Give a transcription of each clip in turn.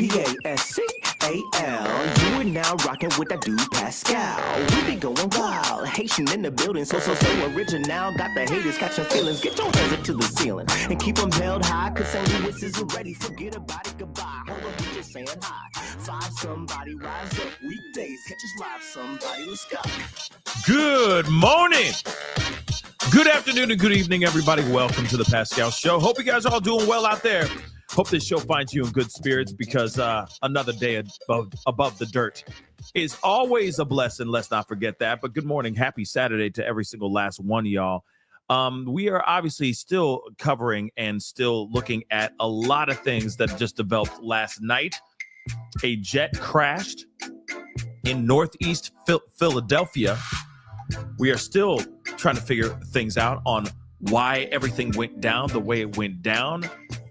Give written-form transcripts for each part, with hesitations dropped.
Pascal. You are now rocking with that dude Pascal. We be going wild, Haitian in the building, so original. Got the haters catching feelings. Get your hands up to the ceiling and keep them held high. Cause St. Louis is ready. Forget about it, goodbye. Hold up, we just saying hi. Five somebody rise up weekdays. Catch us live, somebody. Let's go. Good morning. Good afternoon and good evening, everybody. Welcome to the Pascal Show. Hope you guys are all doing well out there. Hope this show finds you in good spirits because another day above the dirt is always a blessing. Let's not forget that. But good morning. Happy Saturday to every single last one of y'all. We are obviously still covering and still looking at a lot of things that just developed last night. A jet crashed in Northeast Philadelphia. We are still trying to figure things out on why everything went down the way it went down.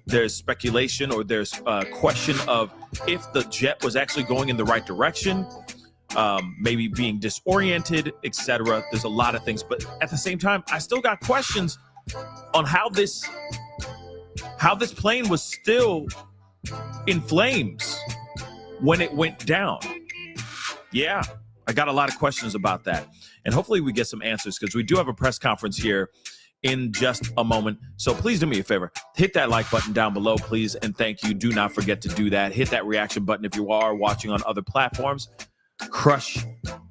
There's speculation or there's a question of if the jet was actually going in the right direction, maybe being disoriented, etc. There's a lot of things. But at the same time, I still got questions on how this plane was still in flames when it went down. Yeah, I got a lot of questions about that. And hopefully we get some answers because we do have a press conference here in just a moment. So please do me a favor. Hit that like button down below, please. And thank you. Do not forget to do that. Hit that reaction button if you are watching on other platforms. Crush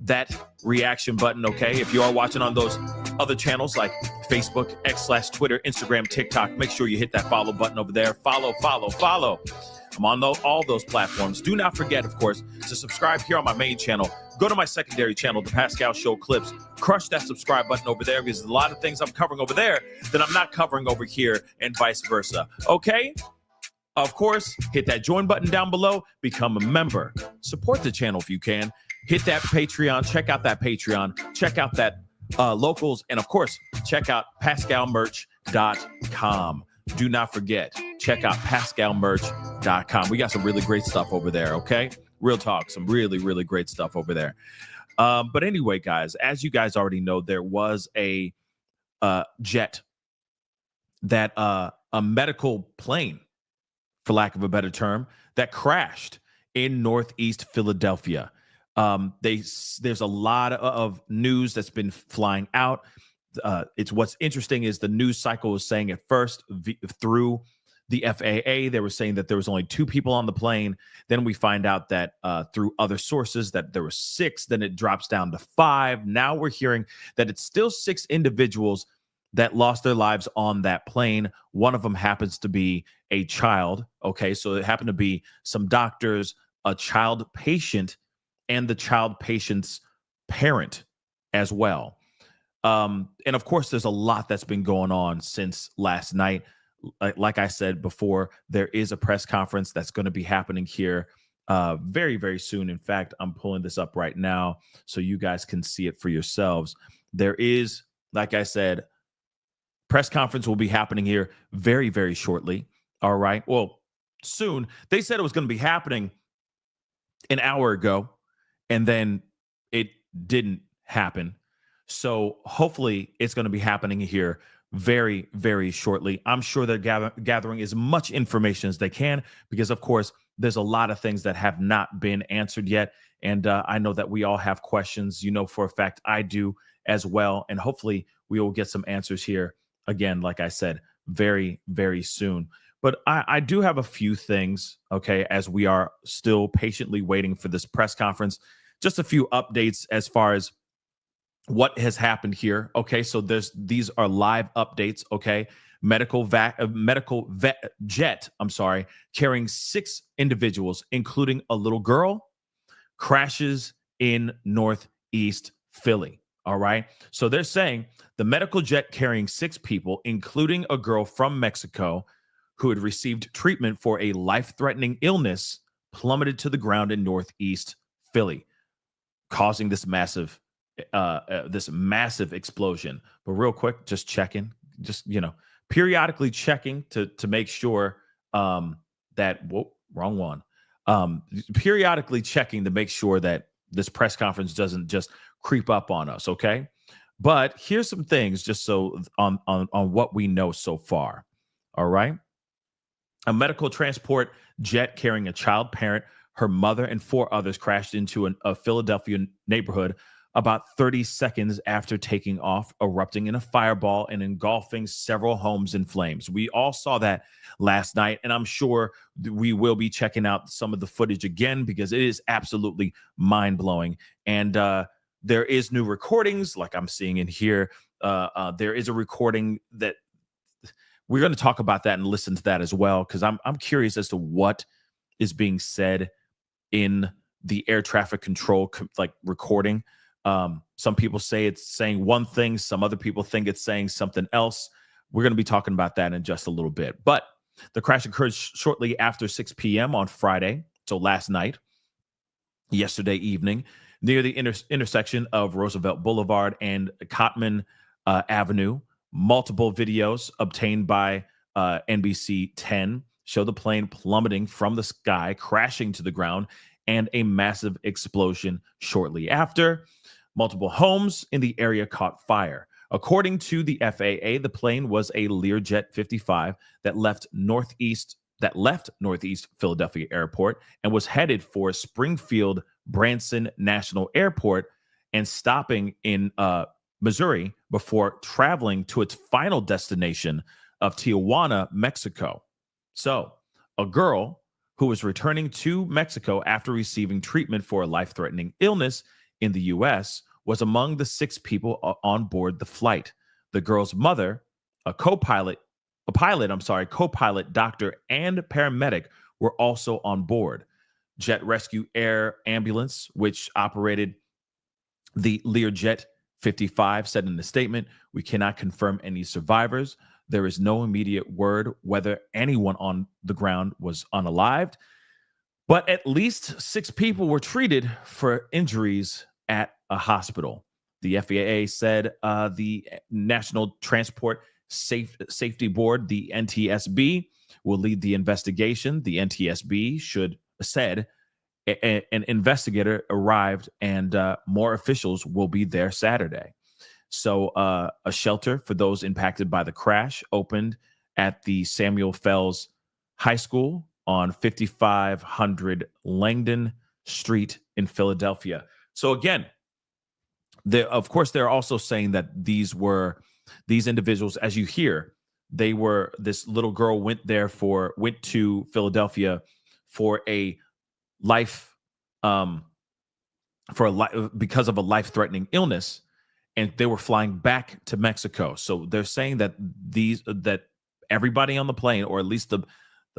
that reaction button, okay? If you are watching on those other channels like Facebook, X/Twitter, Instagram, TikTok, make sure you hit that follow button over there. Follow. I'm on all those platforms. Do not forget, of course, to subscribe here on my main channel. Go to my secondary channel, The Pascal Show Clips. Crush that subscribe button over there because there's a lot of things I'm covering over there that I'm not covering over here and vice versa. Okay? Of course, hit that join button down below. Become a member. Support the channel if you can. Hit that Patreon. Check out that Patreon. Check out that locals. And, of course, check out pascalmerch.com. Do not forget, check out pascalmerch.com. We got some really great stuff over there, okay? Real talk, some really, really great stuff over there. But anyway, guys, as you guys already know, there was a jet that a medical plane, for lack of a better term, that crashed in Northeast Philadelphia. There's a lot of news that's been flying out. It's what's interesting is the news cycle was saying at first through the FAA, they were saying that there was only 2 people on the plane. Then we find out that through other sources that there were 6. Then it drops down to 5. Now we're hearing that it's still 6 individuals that lost their lives on that plane. One of them happens to be a child. Okay, so it happened to be some doctors, a child patient, and the child patient's parent as well. And of course, there's a lot that's been going on since last night. Like I said before, there is a press conference that's going to be happening here very, very soon. In fact, I'm pulling this up right now so you guys can see it for yourselves. There is, like I said, press conference will be happening here very, very shortly. All right. Well, soon. They said it was going to be happening an hour ago, and then it didn't happen. So hopefully it's going to be happening here very, very shortly. I'm sure they're gathering as much information as they can because, of course, there's a lot of things that have not been answered yet. And I know that we all have questions. You know, for a fact, I do as well. And hopefully we will get some answers here again, like I said, very, very soon. But I do have a few things, okay, as we are still patiently waiting for this press conference. Just a few updates as far as what has happened here. Okay, so these are live updates. Okay, medical vet jet, carrying 6 individuals, including a little girl, crashes in Northeast Philly. All right, so they're saying the medical jet carrying 6 people, including a girl from Mexico who had received treatment for a life-threatening illness, plummeted to the ground in Northeast Philly, causing this massive explosion. But real quick, just checking, periodically checking to make sure periodically checking to make sure that this press conference doesn't just creep up on us. Okay. But here's some things just so on what we know so far. All right. A medical transport jet carrying a child parent, her mother, and 4 others crashed into a Philadelphia neighborhood about 30 seconds after taking off, erupting in a fireball and engulfing several homes in flames. We all saw that last night, and I'm sure we will be checking out some of the footage again because it is absolutely mind-blowing. And there is new recordings, like I'm seeing in here. There is a recording that we're going to talk about that and listen to that as well, because I'm curious as to what is being said in the air traffic control recording. Some people say it's saying one thing, some other people think it's saying something else. We're going to be talking about that in just a little bit. But the crash occurred shortly after 6 p.m. on Friday, so last night, yesterday evening, near the intersection of Roosevelt Boulevard and Cotman Avenue. Multiple videos obtained by NBC 10 show the plane plummeting from the sky, crashing to the ground, and a massive explosion shortly after. Multiple homes in the area caught fire. According to the FAA, the plane was a Learjet 55 that left Northeast Philadelphia Airport and was headed for Springfield Branson National Airport and stopping in Missouri before traveling to its final destination of Tijuana, Mexico. So, a girl who was returning to Mexico after receiving treatment for a life-threatening illness in the U.S. was among the 6 people on board the flight. The girl's mother, co-pilot, doctor, and paramedic were also on board. Jet Rescue Air Ambulance, which operated the Learjet 55, said in a statement, "We cannot confirm any survivors. There is no immediate word whether anyone on the ground was unalived, but at least 6 people were treated for injuries at a hospital." The FAA said the National Transport Safety Board, the NTSB, will lead the investigation. The NTSB said an investigator arrived and more officials will be there Saturday. So a shelter for those impacted by the crash opened at the Samuel Fells High School on 5500 Langdon Street in Philadelphia. So again, of course, they're also saying that these individuals, as you hear, this little girl went to Philadelphia for a because of a life-threatening illness, and they were flying back to Mexico. So they're saying that that everybody on the plane, or at least the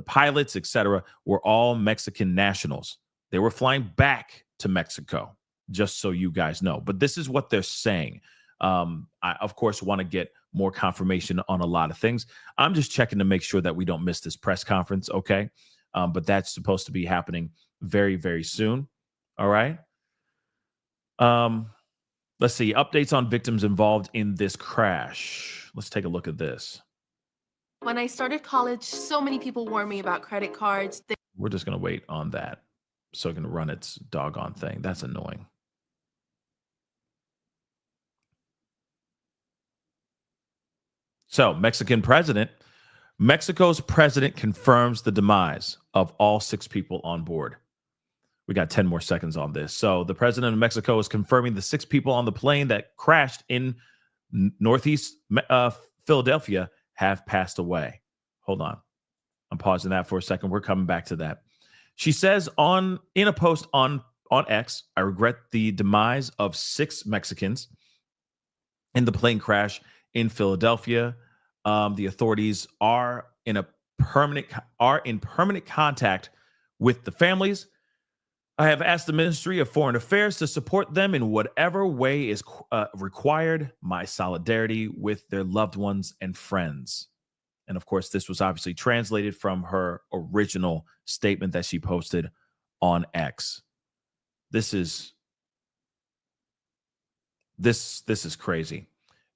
pilots, etc., were all Mexican nationals. They were flying back to Mexico, just so you guys know. But this is what they're saying. I, of course, want to get more confirmation on a lot of things. I'm just checking to make sure that we don't miss this press conference, okay? But that's supposed to be happening very, very soon. All right. Let's see. Updates on victims involved in this crash. Let's take a look at this. When I started college, so many people warned me about credit cards. We're just going to wait on that so it can run its doggone thing. That's annoying. So, Mexico's president confirms the demise of all 6 people on board. We got 10 more seconds on this. So the president of Mexico is confirming the 6 people on the plane that crashed in Northeast Philadelphia have passed away. Hold on. I'm pausing that for a second. We're coming back to that. She says in a post on X, "I regret the demise of 6 Mexicans in the plane crash in Philadelphia. The authorities are in permanent contact with the families. I have asked the Ministry of Foreign Affairs to support them in whatever way is required. My solidarity with their loved ones and friends." And of course, this was obviously translated from her original statement that she posted on X. This is crazy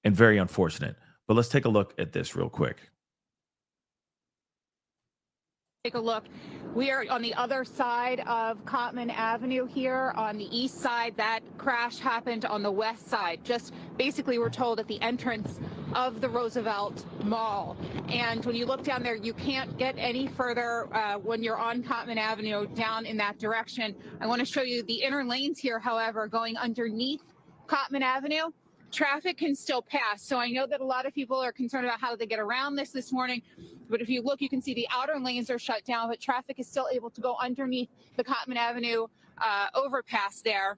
and very unfortunate. But let's take a look at this real quick. Take a look. We are on the other side of Cotman Avenue here on the east side. That crash happened on the west side. Just basically, we're told at the entrance of the Roosevelt Mall. And when you look down there, you can't get any further when you're on Cottman Avenue down in that direction. I want to show you the inner lanes here, however, going underneath Cottman Avenue. Traffic can still pass. So I know that a lot of people are concerned about how they get around this morning. But if you look, you can see the outer lanes are shut down, but traffic is still able to go underneath the Cottman Avenue overpass there.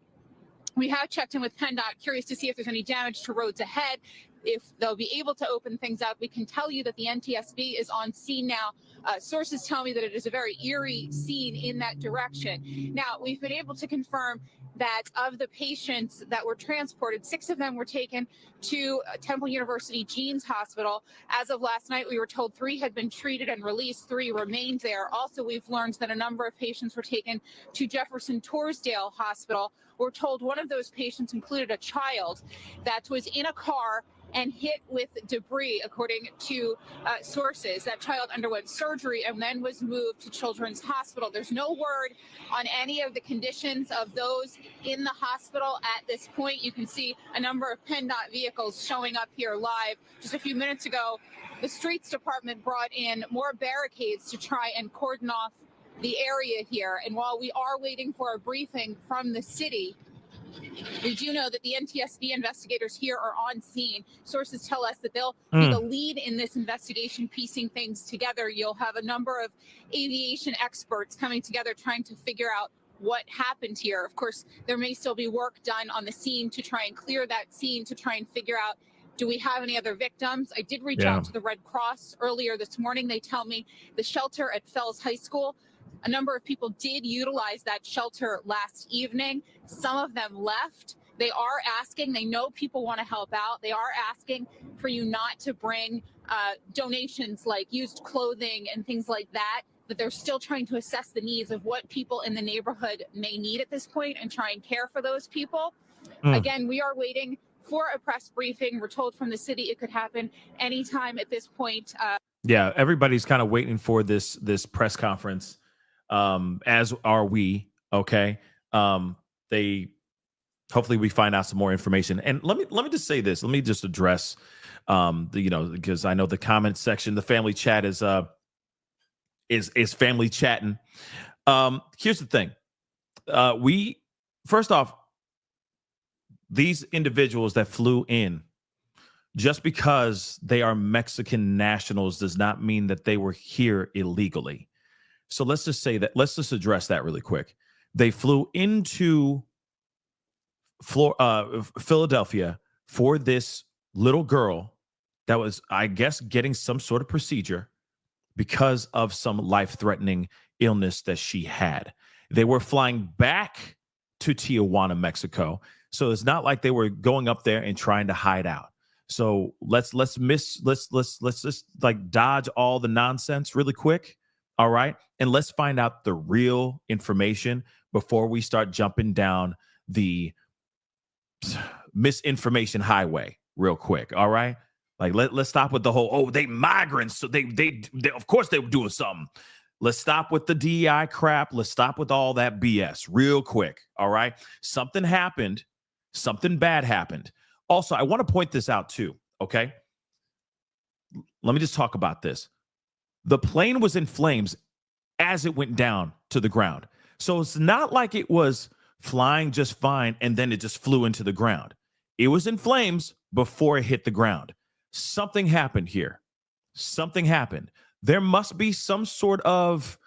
We have checked in with PennDOT, curious to see if there's any damage to roads ahead, if they'll be able to open things up. We can tell you that the NTSB is on scene now. Sources tell me that it is a very eerie scene in that direction. Now, we've been able to confirm that of the patients that were transported, 6 of them were taken to Temple University Jeans Hospital. As of last night, we were told 3 had been treated and released, 3 remained there. Also, we've learned that a number of patients were taken to Jefferson Torresdale Hospital. We're told one of those patients included a child that was in a car and hit with debris, according to sources. That child underwent surgery and then was moved to Children's Hospital. There's no word on any of the conditions of those in the hospital at this point. You can see a number of PennDOT vehicles showing up here live. Just a few minutes ago, the Streets Department brought in more barricades to try and cordon off the area here. And while we are waiting for a briefing from the city, we do know that the NTSB investigators here are on scene. Sources tell us that they'll be the lead in this investigation, piecing things together. You'll have a number of aviation experts coming together, trying to figure out what happened here. Of course, there may still be work done on the scene to try and clear that scene, to try and figure out, do we have any other victims? I did reach out to the Red Cross earlier this morning. They tell me the shelter at Fells High School, a number of people did utilize that shelter last evening. Some of them left. They are asking, they know people want to help out. They are asking for you not to bring donations like used clothing and things like that, that they're still trying to assess the needs of what people in the neighborhood may need at this point and try and care for those people. Again, we are waiting for a press briefing. We're told from the city it could happen anytime at this point. Yeah, everybody's kind of waiting for this press conference. As are we. Okay. They hopefully we find out some more information. And let me just say this. Let me just address because I know the comment section, the family chat is family chatting. Here's the thing. First off, these individuals that flew in, just because they are Mexican nationals does not mean that they were here illegally. So let's just say that, let's just address that really quick. They flew into Philadelphia for this little girl that was, I guess, getting some sort of procedure because of some life-threatening illness that she had. They were flying back to Tijuana, Mexico. So it's not like they were going up there and trying to hide out. So let's just like dodge all the nonsense really quick. All right. And let's find out the real information before we start jumping down the misinformation highway real quick. All right. Like let's stop with the whole, they migrants. So they of course they were doing something. Let's stop with the DEI crap. Let's stop with all that BS real quick. All right. Something happened. Something bad happened. Also, I want to point this out too. Okay. Let me just talk about this. The plane was in flames as it went down to the ground. So it's not like it was flying just fine and then it just flew into the ground. It was in flames before it hit the ground. Something happened here. Something happened. There must be some sort of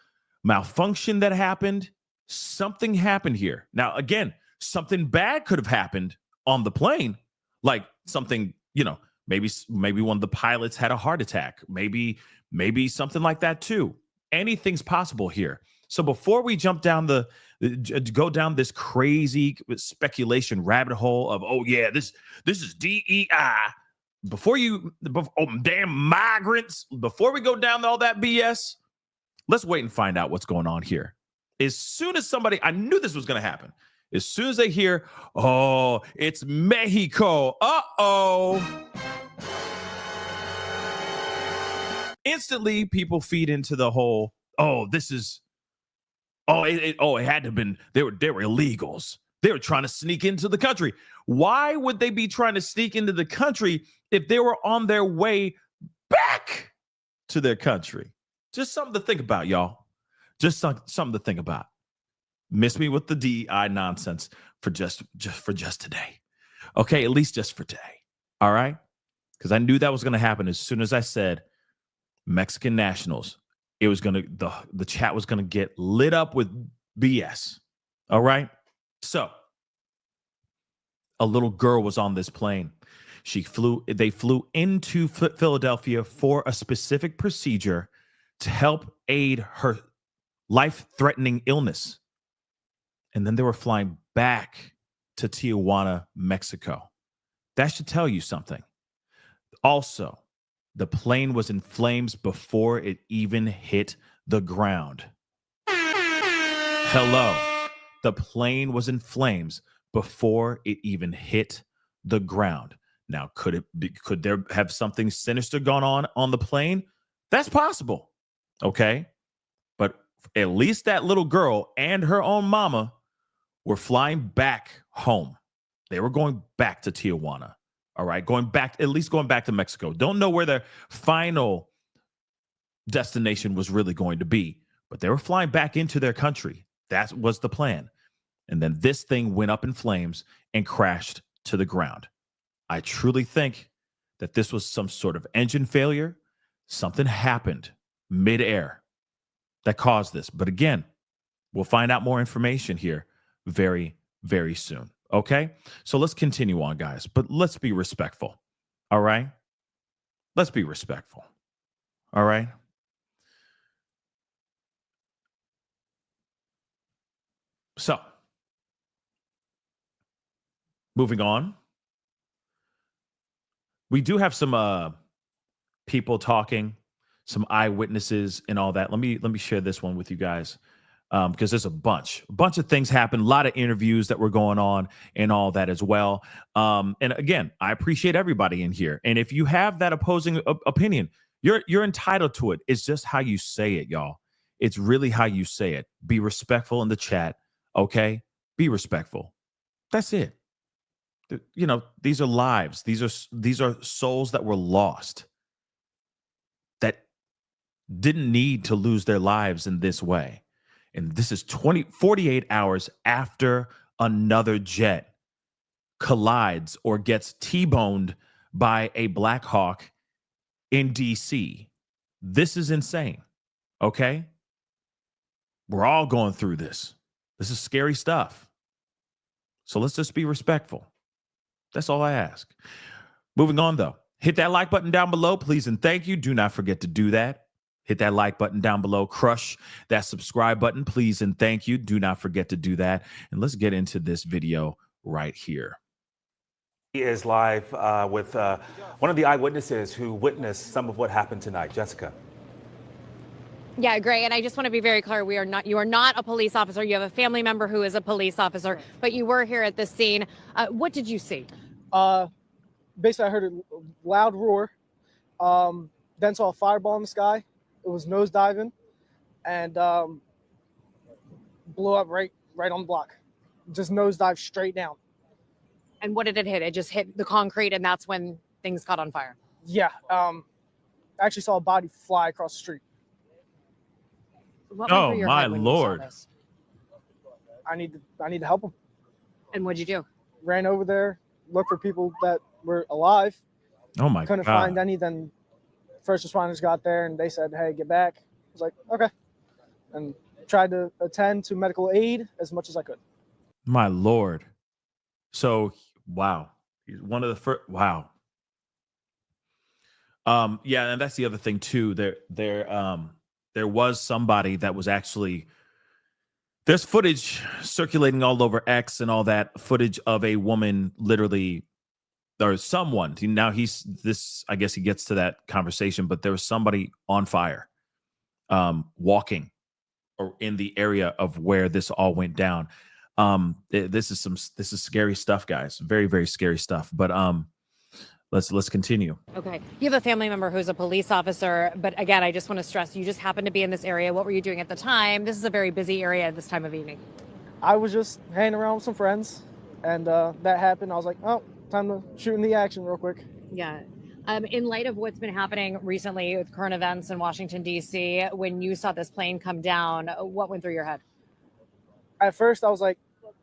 malfunction that happened. Something happened here. Now, again, something bad could have happened on the plane, like something, maybe one of the pilots had a heart attack. Maybe something like that too. Anything's possible here. So before we jump down go down this crazy speculation rabbit hole of, this is DEI. Damn migrants. Before we go down all that BS, let's wait and find out what's going on here. As soon as I knew this was going to happen. As soon as they hear, it's Mexico. Instantly, people feed into the whole, it had to have been, they were illegals. They were trying to sneak into the country. Why would they be trying to sneak into the country if they were on their way back to their country? Just something to think about, y'all. Just something to think about. Miss me with the DEI nonsense for just today. Okay, at least just for today. All right? Because I knew that was going to happen as soon as I said Mexican nationals. It was going to, the chat was going to get lit up with BS. All right? So, a little girl was on this plane. They flew into Philadelphia for a specific procedure to help aid her life-threatening illness. And then they were flying back to Tijuana, Mexico. That should tell you something. Also, the plane was in flames before it even hit the ground. Hello. The plane was in flames before it even hit the ground. Now, could there have something sinister gone on the plane? That's possible. Okay. But at least that little girl and her own mama were flying back home. They were going back to Tijuana. All right. At least going back to Mexico. Don't know where their final destination was really going to be, but they were flying back into their country. That was the plan. And then this thing went up in flames and crashed to the ground. I truly think that this was some sort of engine failure. Something happened midair that caused this. But again, we'll find out more information here very, very soon. Okay? So let's continue on, guys. But let's be respectful. All right? Let's be respectful. All right? So, moving on. We do have some people talking, some eyewitnesses and all that. Let me share this one with you guys. Because there's a bunch of things happened, a lot of interviews that were going on and all that as well. And again, I appreciate everybody in here. And if you have that opposing opinion, you're entitled to it. It's just how you say it, y'all. It's really how you say it. Be respectful in the chat. Okay. Be respectful. That's it. You know, these are lives. These are souls that were lost, that didn't need to lose their lives in this way. And this is 48 hours after another jet collides or gets T-boned by a Black Hawk in DC. This is insane. Okay? We're all going through this. This is scary stuff. So let's just be respectful. That's all I ask. Moving on, though. Hit that like button down below, please, and thank you. Do not forget to do that. Hit that like button down below. Crush that subscribe button, please, and thank you. Do not forget to do that. And let's get into this video right here. He is live with one of the eyewitnesses who witnessed some of what happened tonight. Jessica. Yeah, great. And I just want to be very clear. You are not a police officer. You have a family member who is a police officer, but you were here at this scene. What did you see? Basically, I heard a loud roar, then saw a fireball in the sky. It was nosediving and blew up right on the block. Just nosedived straight down. And what did it hit? It just hit the concrete, and that's when things caught on fire. Yeah. I actually saw a body fly across the street. What went through your my head when you saw Lord. this? I need to help them. And what'd you do? Ran over there, looked for people that were alive. Oh my God. Couldn't find any. Then first responders got there and they said, "Hey, get back." I was like, "Okay," and tried to attend to medical aid as much as I could. My Lord. So, wow. He's one of the first. Wow. Yeah, and that's the other thing too. There was somebody that was actually. There's footage circulating all over X and all that footage of a woman literally, or someone. Now I guess he gets to that conversation, but there was somebody on fire, walking or in the area of where this all went down. This is scary stuff, guys. Very, very scary stuff. But let's continue. Okay. You have a family member who's a police officer, but again, I just want to stress, you just happened to be in this area. What were you doing at the time? This is a very busy area at this time of evening. I was just hanging around with some friends, and that happened. I was like, oh, time to shoot in the action real quick. Yeah. In light of what's been happening recently with current events in Washington, D.C., when you saw this plane come down, what went through your head? At first, I was like,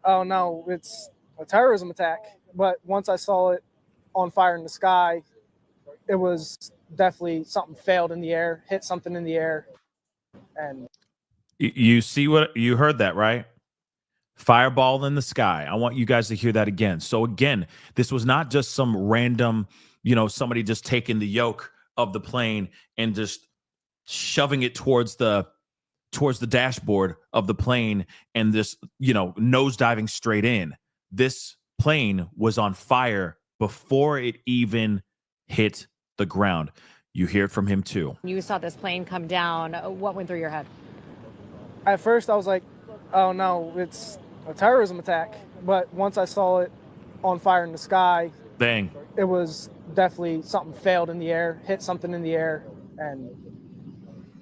oh no, it's a terrorism attack. But once I saw it on fire in the sky, it was definitely something failed in the air, hit something in the air. And You see what you heard that, right? Fireball in the sky. I want you guys to hear that again. So again, this was not just some random, somebody just taking the yoke of the plane and just shoving it towards the dashboard of the plane and this, nose diving straight in. This plane was on fire before it even hit the ground. You hear it from him too. You saw this plane come down. What went through your head? At first, I was like, oh no, it's a terrorism attack. But once I saw it on fire in the sky, Bang. It was definitely something failed in the air, hit something in the air, and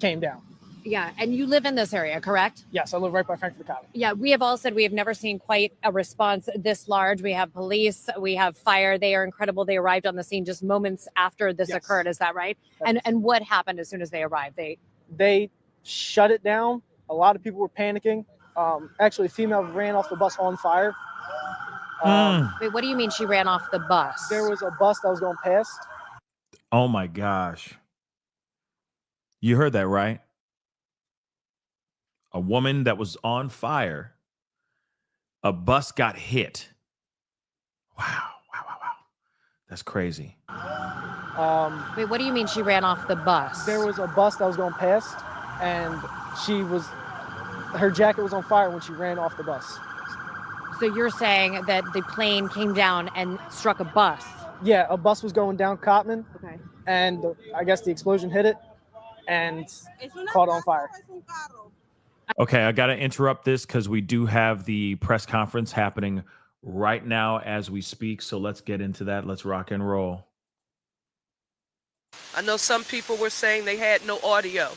came down. Yeah, and you live in this area, correct? Yes, I live right by Frankfurt College. Yeah, we have all said we have never seen quite a response this large. We have police, we have fire. They are incredible. They arrived on the scene just moments after this occurred. Is that right? And what happened as soon as they arrived? They shut it down. A lot of people were panicking. Actually, a female ran off the bus on fire. Wait, what do you mean she ran off the bus? There was a bus that was going past. Oh my gosh. You heard that, right? A woman that was on fire. A bus got hit. Wow. That's crazy. Wait, what do you mean she ran off the bus? There was a bus that was going past, and her jacket was on fire when she ran off the bus. So you're saying that the plane came down and struck a bus? Yeah, a bus was going down Cotman. Okay. And I guess the explosion hit it and caught on fire. Okay, I got to interrupt this because we do have the press conference happening right now as we speak. So let's get into that. Let's rock and roll. I know some people were saying they had no audio.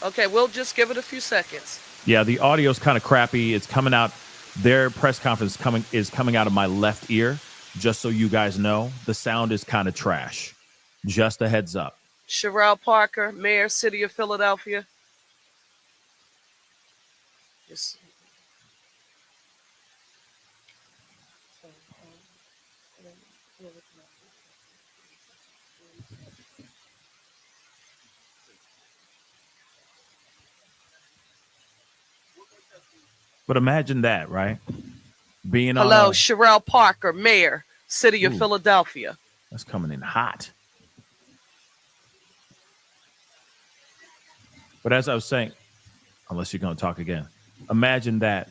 Okay, we'll just give it a few seconds. Yeah, the audio's kind of crappy. It's coming out. Their press conference is coming out of my left ear. Just so you guys know, the sound is kind of trash. Just a heads up. Sherelle Parker, Mayor, City of Philadelphia. Yes. But imagine that, right? Being Hello, on Sherelle Parker, Mayor, City of Philadelphia. That's coming in hot. But as I was saying, unless you're going to talk again, imagine that,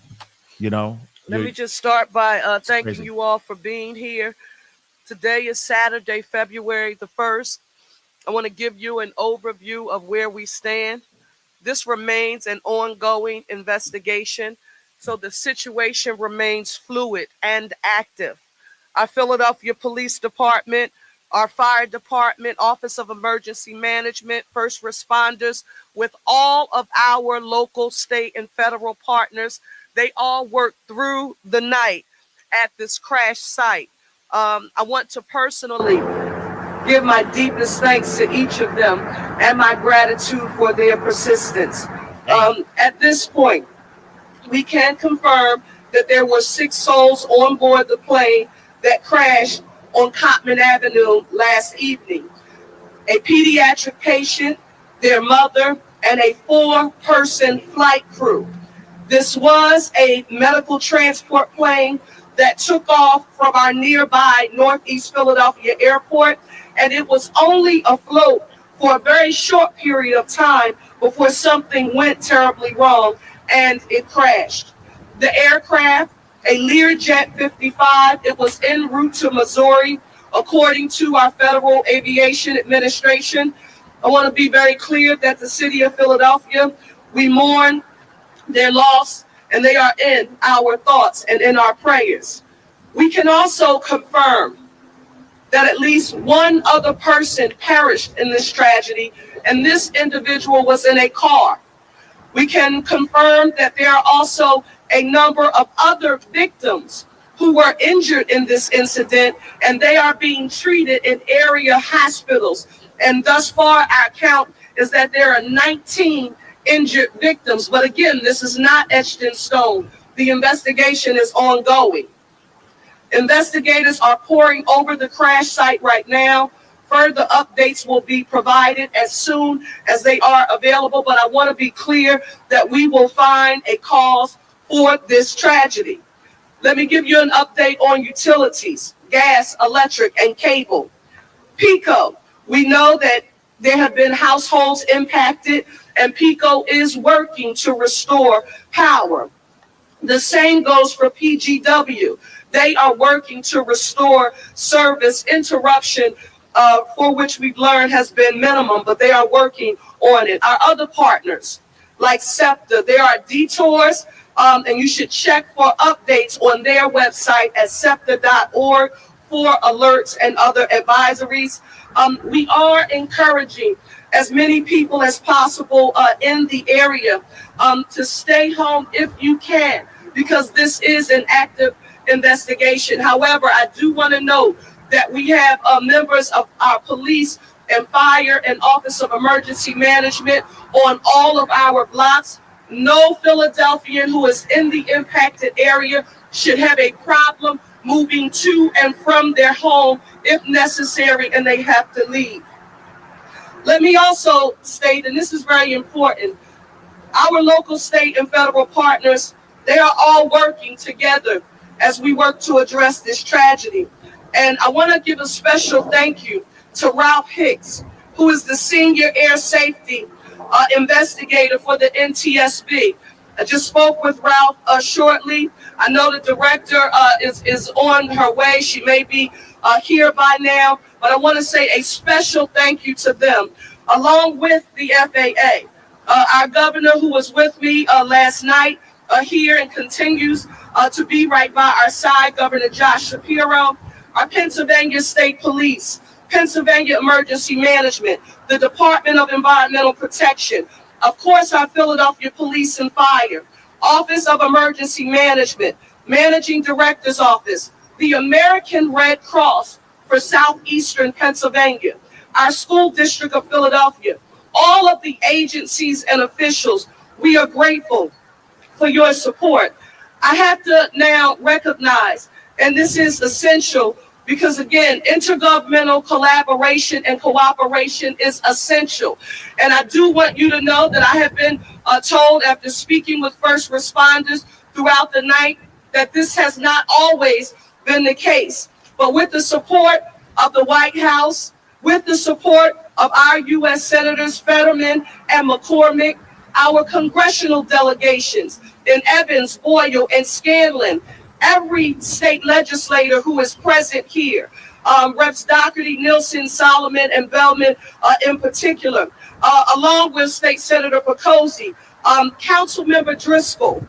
Let me just start by thanking crazy. you all for being here. Today is Saturday, February the 1st. I want to give you an overview of where we stand. This remains an ongoing investigation, so the situation remains fluid and active. Our Philadelphia Police Department, our Fire Department, Office of Emergency Management, first responders, with all of our local, state, and federal partners, they all worked through the night at this crash site. I want to personally give my deepest thanks to each of them and my gratitude for their persistence. At this point, we can confirm that there were 6 souls on board the plane that crashed on Cotman Avenue last evening. A pediatric patient, their mother, and a 4-person flight crew. This was a medical transport plane that took off from our nearby Northeast Philadelphia airport, and it was only afloat for a very short period of time before something went terribly wrong and it crashed. The aircraft, a Learjet 55, it was en route to Missouri, according to our Federal Aviation Administration. I want to be very clear that the city of Philadelphia, we mourn their loss, and they are in our thoughts and in our prayers. We can also confirm that at least one other person perished in this tragedy, and this individual was in a car. We can confirm that there are also a number of other victims who were injured in this incident, and they are being treated in area hospitals. And thus far, our count is that there are 19 injured victims. But again, this is not etched in stone. The investigation is ongoing. Investigators are poring over the crash site right now. Further updates will be provided as soon as they are available, but I want to be clear that we will find a cause for this tragedy. Let me give you an update on utilities, gas, electric, and cable. PECO, we know that there have been households impacted, and PECO is working to restore power. The same goes for PGW. They are working to restore service interruption, for which we've learned has been minimum, but they are working on it. Our other partners, like SEPTA, there are detours, and you should check for updates on their website at septa.org for alerts and other advisories. We are encouraging as many people as possible in the area to stay home if you can, because this is an active investigation. However, I do want to note that we have members of our police and fire and Office of Emergency Management on all of our blocks. No Philadelphian who is in the impacted area should have a problem moving to and from their home if necessary and they have to leave. Let me also state, and this is very important, our local, state, and federal partners, they are all working together as we work to address this tragedy. And I want to give a special thank you to Ralph Hicks, who is the senior air safety investigator for the NTSB. I just spoke with Ralph shortly. I know the director is on her way. She may be here by now, but I want to say a special thank you to them, along with the FAA. Our governor, who was with me last night here and continues to be right by our side, Governor Josh Shapiro, our Pennsylvania State Police, Pennsylvania Emergency Management, the Department of Environmental Protection, of course, our Philadelphia Police and Fire, Office of Emergency Management, Managing Director's Office, the American Red Cross for Southeastern Pennsylvania, our School District of Philadelphia, all of the agencies and officials, we are grateful for your support. I have to now recognize, and this is essential, because again, intergovernmental collaboration and cooperation is essential. And I do want you to know that I have been told, after speaking with first responders throughout the night, that this has not always been the case. But with the support of the White House, with the support of our U.S. Senators Fetterman and McCormick, our congressional delegations in Evans, Boyle, and Scanlon, every state legislator who is present here, Reps. Doherty, Nielsen, Solomon, and Bellman in particular, along with State Senator Picozzi, Councilmember Driscoll,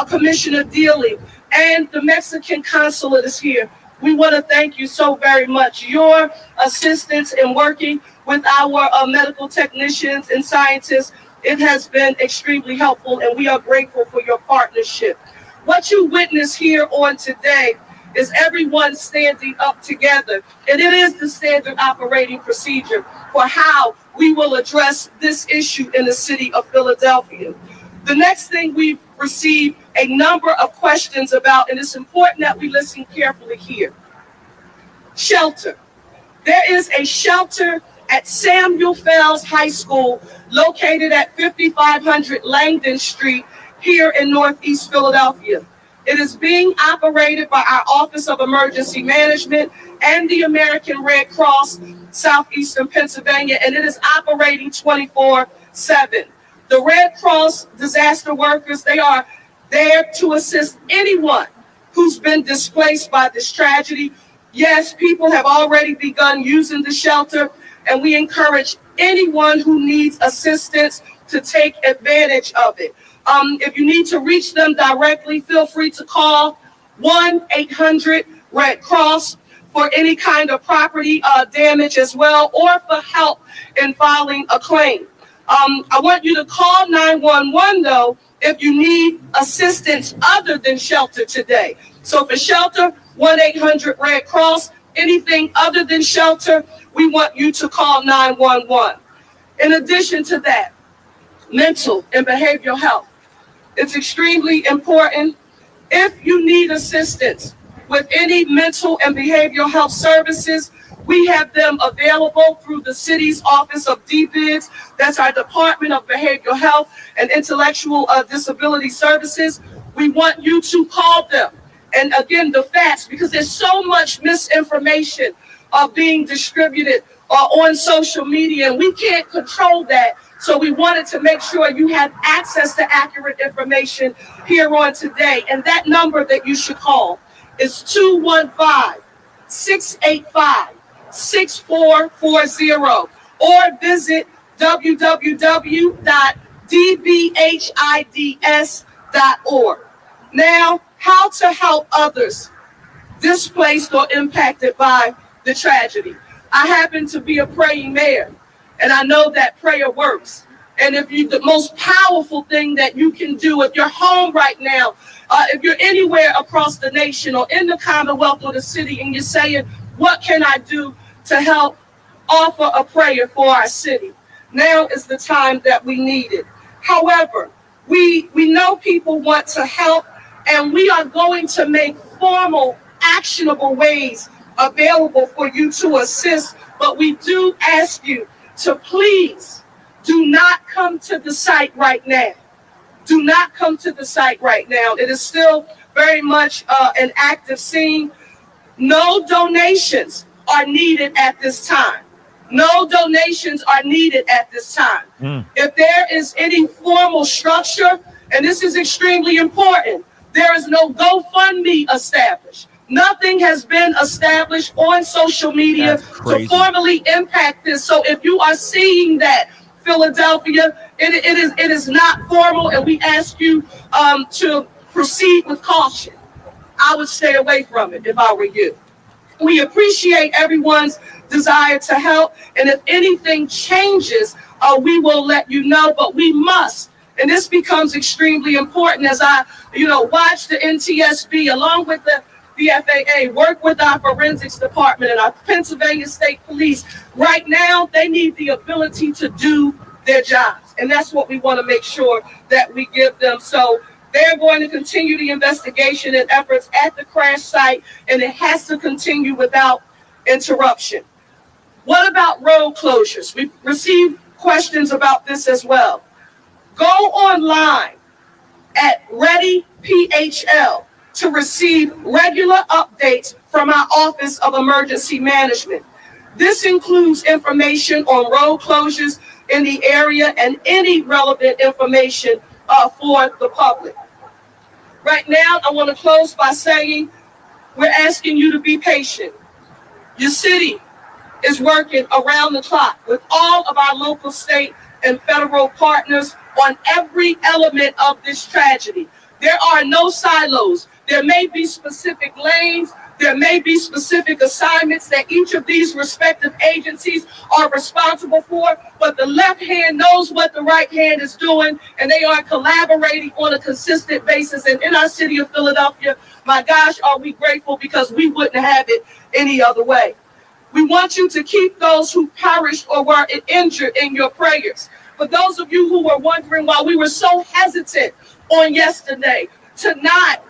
Commissioner Dealey, and the Mexican consulate is here. We want to thank you so very much. Your assistance in working with our medical technicians and scientists, it has been extremely helpful, and we are grateful for your partnership. What you witness here on today is everyone standing up together, and it is the standard operating procedure for how we will address this issue in the city of Philadelphia. The next thing we've received a number of questions about, and it's important that we listen carefully here. Shelter. There is a shelter at Samuel Fells High School located at 5500 Langdon Street here in Northeast Philadelphia. It is being operated by our Office of Emergency Management and the American Red Cross, Southeastern Pennsylvania, and it is operating 24/7. The Red Cross disaster workers, they are there to assist anyone who's been displaced by this tragedy. Yes, people have already begun using the shelter, and we encourage anyone who needs assistance to take advantage of it. If you need to reach them directly, feel free to call 1-800-RED-CROSS for any kind of property damage as well, or for help in filing a claim. I want you to call 911 though if you need assistance other than shelter today. So for shelter, 1-800 Red Cross. Anything other than shelter, we want you to call 911. In addition to that, mental and behavioral health. It's extremely important. If you need assistance with any mental and behavioral health services, we have them available through the city's Office of DBIDS. That's our Department of Behavioral Health and Intellectual Disability Services. We want you to call them. And again, the facts, because there's so much misinformation being distributed on social media, and we can't control that. So we wanted to make sure you have access to accurate information here on today. And that number that you should call is 215-685-6440, or visit www.dbhids.org. Now, how to help others displaced or impacted by the tragedy. I happen to be a praying mayor, and I know that prayer works. And if you, the most powerful thing that you can do, if you're home right now, if you're anywhere across the nation or in the Commonwealth or the city, and you're saying, what can I do to help offer a prayer for our city? Now is the time that we need it. However, we know people want to help, and we are going to make formal, actionable ways available for you to assist. But we do ask you to please do not come to the site right now. Do not come to the site right now. It is still very much an active scene. No donations are needed at this time. No donations are needed at this time. If there is any formal structure, and this is extremely important, there is no GoFundMe established. Nothing has been established on social media to formally impact this. So if you are seeing that, Philadelphia, it is not formal, and we ask you to proceed with caution. I would stay away from it if I were you. We appreciate everyone's desire to help, and if anything changes, we will let you know, but we must. And this becomes extremely important as I, watch the NTSB along with the FAA work with our forensics department and our Pennsylvania State Police. Right now, they need the ability to do their jobs, and that's what we want to make sure that we give them. So they're going to continue the investigation and efforts at the crash site, and it has to continue without interruption. What about road closures? We've received questions about this as well. Go online at ReadyPHL to receive regular updates from our Office of Emergency Management. This includes information on road closures in the area and any relevant information for the public. Right now, I want to close by saying we're asking you to be patient. Your city is working around the clock with all of our local, state, and federal partners on every element of this tragedy. There are no silos. There may be specific lanes. There may be specific assignments that each of these respective agencies are responsible for, but the left hand knows what the right hand is doing, and they are collaborating on a consistent basis. And in our city of Philadelphia, my gosh, are we grateful, because we wouldn't have it any other way. We want you to keep those who perished or were injured in your prayers. For those of you who were wondering why we were so hesitant on yesterday to not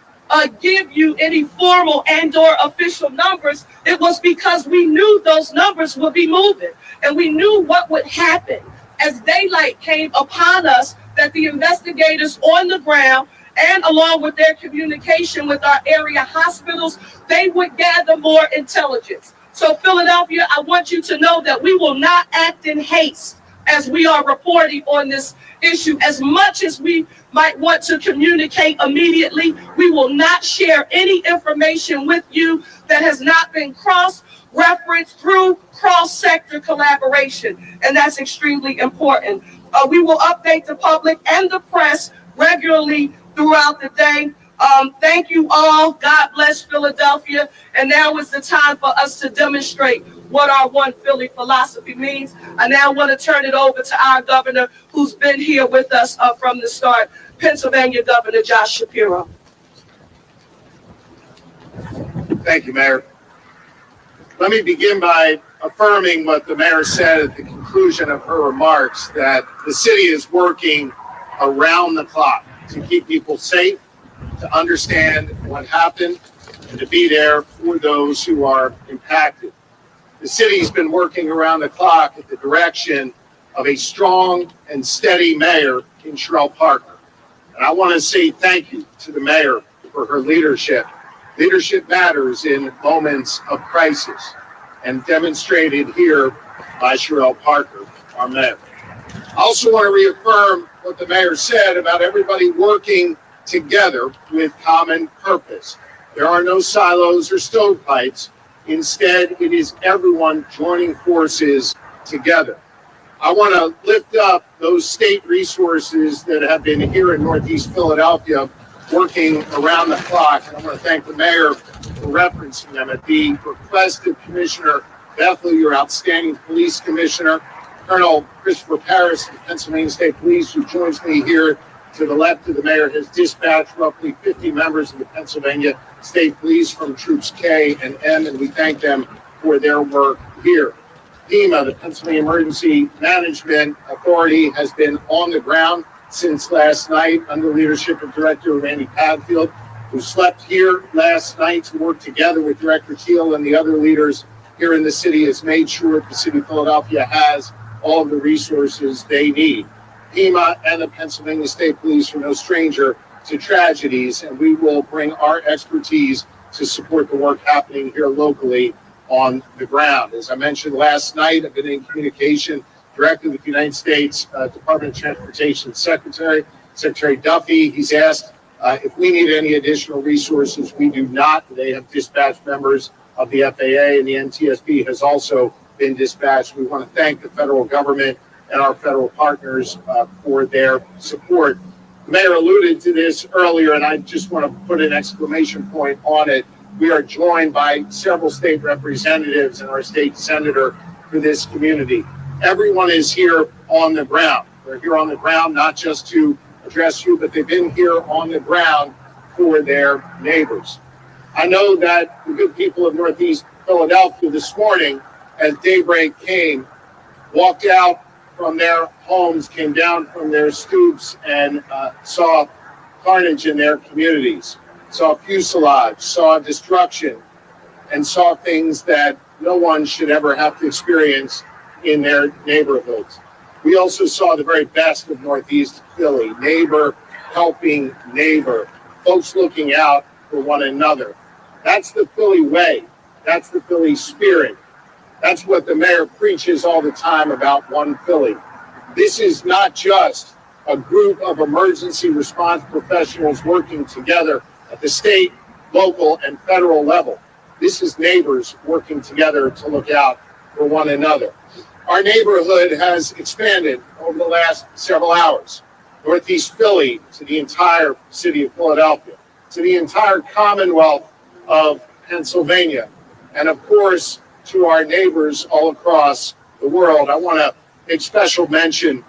give you any formal and or official numbers, it was because we knew those numbers would be moving, and we knew what would happen as daylight came upon us, that the investigators on the ground, and along with their communication with our area hospitals, they would gather more intelligence. So Philadelphia, I want you to know that we will not act in haste as we are reporting on this issue. As much as we might want to communicate immediately, we will not share any information with you that has not been cross-referenced through cross-sector collaboration, and that's extremely important. We will update the public and the press regularly throughout the day. Thank you all. God bless Philadelphia. And now is the time for us to demonstrate what our One Philly philosophy means. I now want to turn it over to our governor, who's been here with us from the start, Pennsylvania Governor Josh Shapiro. Thank you, Mayor. Let me begin by affirming what the mayor said at the conclusion of her remarks, that the city is working around the clock to keep people safe, to understand what happened, and to be there for those who are impacted. The city's been working around the clock at the direction of a strong and steady mayor in Sherelle Parker. And I want to say thank you to the mayor for her leadership. Leadership matters in moments of crisis, and demonstrated here by Sherelle Parker, our mayor. I also want to reaffirm what the mayor said about everybody working together with common purpose. There are no silos or stovepipes. Instead, it is everyone joining forces together. I want to lift up those state resources that have been here in Northeast Philadelphia working around the clock. And I want to thank the mayor for referencing them. At the request of Commissioner Bethel, your outstanding police commissioner, Colonel Christopher Paris of the Pennsylvania State Police, who joins me here to the left of the mayor, has dispatched roughly 50 members of the Pennsylvania State Police from Troops K and M, and we thank them for their work here. FEMA, the Pennsylvania Emergency Management Authority, has been on the ground since last night under the leadership of Director Randy Padfield, who slept here last night to work together with Director Teal and the other leaders here in the city, has made sure the city of Philadelphia has all of the resources they need. FEMA and the Pennsylvania State Police are no stranger to tragedies, and we will bring our expertise to support the work happening here locally on the ground. As I mentioned last night, I've been in communication directly with the United States Department of Transportation Secretary Duffy. He's asked if we need any additional resources. We do not. They have dispatched members of the FAA, and the NTSB has also been dispatched. We want to thank the federal government and our federal partners for their support. The mayor alluded to this earlier, and I just want to put an exclamation point on it. We are joined by several state representatives and our state senator for this community. Everyone is here on the ground. They're here on the ground not just to address you, but they've been here on the ground for their neighbors. I know that the good people of Northeast Philadelphia this morning, as daybreak came, walked out from their homes, came down from their stoops, and saw carnage in their communities, saw fuselage, saw destruction, and saw things that no one should ever have to experience in their neighborhoods. We also saw the very best of Northeast Philly, neighbor helping neighbor, folks looking out for one another. That's the Philly way. That's the Philly spirit. That's what the mayor preaches all the time about One Philly. This is not just a group of emergency response professionals working together at the state, local, and federal level. This is neighbors working together to look out for one another. Our neighborhood has expanded over the last several hours. Northeast Philly to the entire city of Philadelphia, to the entire Commonwealth of Pennsylvania, and of course, to our neighbors all across the world. I want to make special mention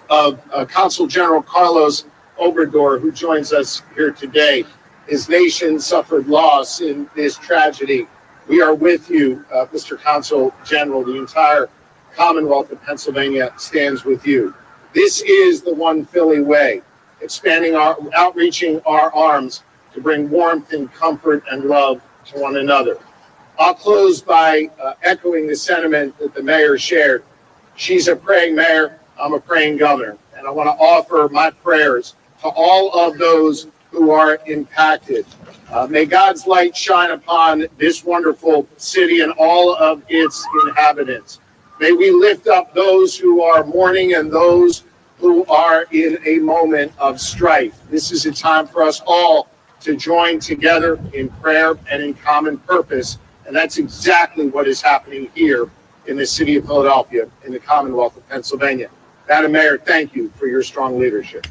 of Consul General Carlos Obrador, who joins us here today. His nation suffered loss in this tragedy. We are with you, Mr. Consul General. The entire Commonwealth of Pennsylvania stands with you. This is the One Philly way, outreaching our arms to bring warmth and comfort and love to one another. I'll close by echoing the sentiment that the mayor shared. She's a praying mayor, I'm a praying governor, and I want to offer my prayers to all of those who are impacted. May God's light shine upon this wonderful city and all of its inhabitants. May we lift up those who are mourning and those who are in a moment of strife. This is a time for us all to join together in prayer and in common purpose. And that's exactly what is happening here in the city of Philadelphia, in the Commonwealth of Pennsylvania. Madam Mayor, thank you for your strong leadership.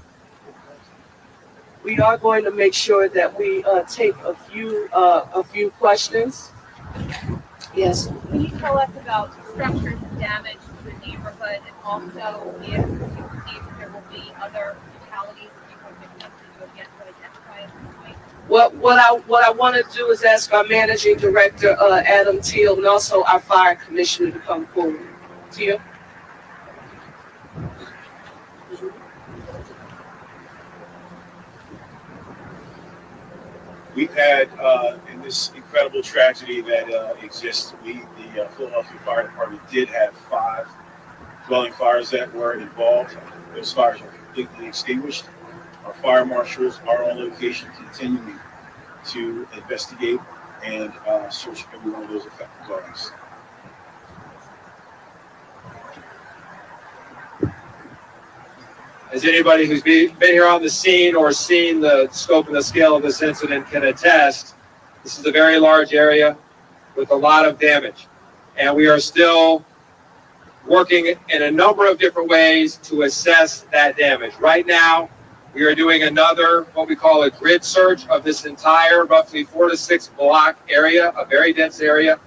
We are going to make sure that we take a few questions. Yes. Can you tell us about structures damage to the neighborhood, and also if you believe there will be other fatalities that you have been attempting to again to identify at this point? What I want to do is ask our managing director, Adam Teal, and also our fire commissioner to come forward. Teal. We've had, in this incredible tragedy that exists, the Philadelphia Fire Department did have 5 dwelling fires that were involved. Those fires are completely extinguished. Our fire marshals are on location continuing to investigate and search every one of those affected dwellings. As anybody who's been here on the scene or seen the scope and the scale of this incident can attest, this is a very large area with a lot of damage. And we are still working in a number of different ways to assess that damage. Right now, we are doing another, what we call a grid search of this entire roughly 4 to 6 block area, a very dense area,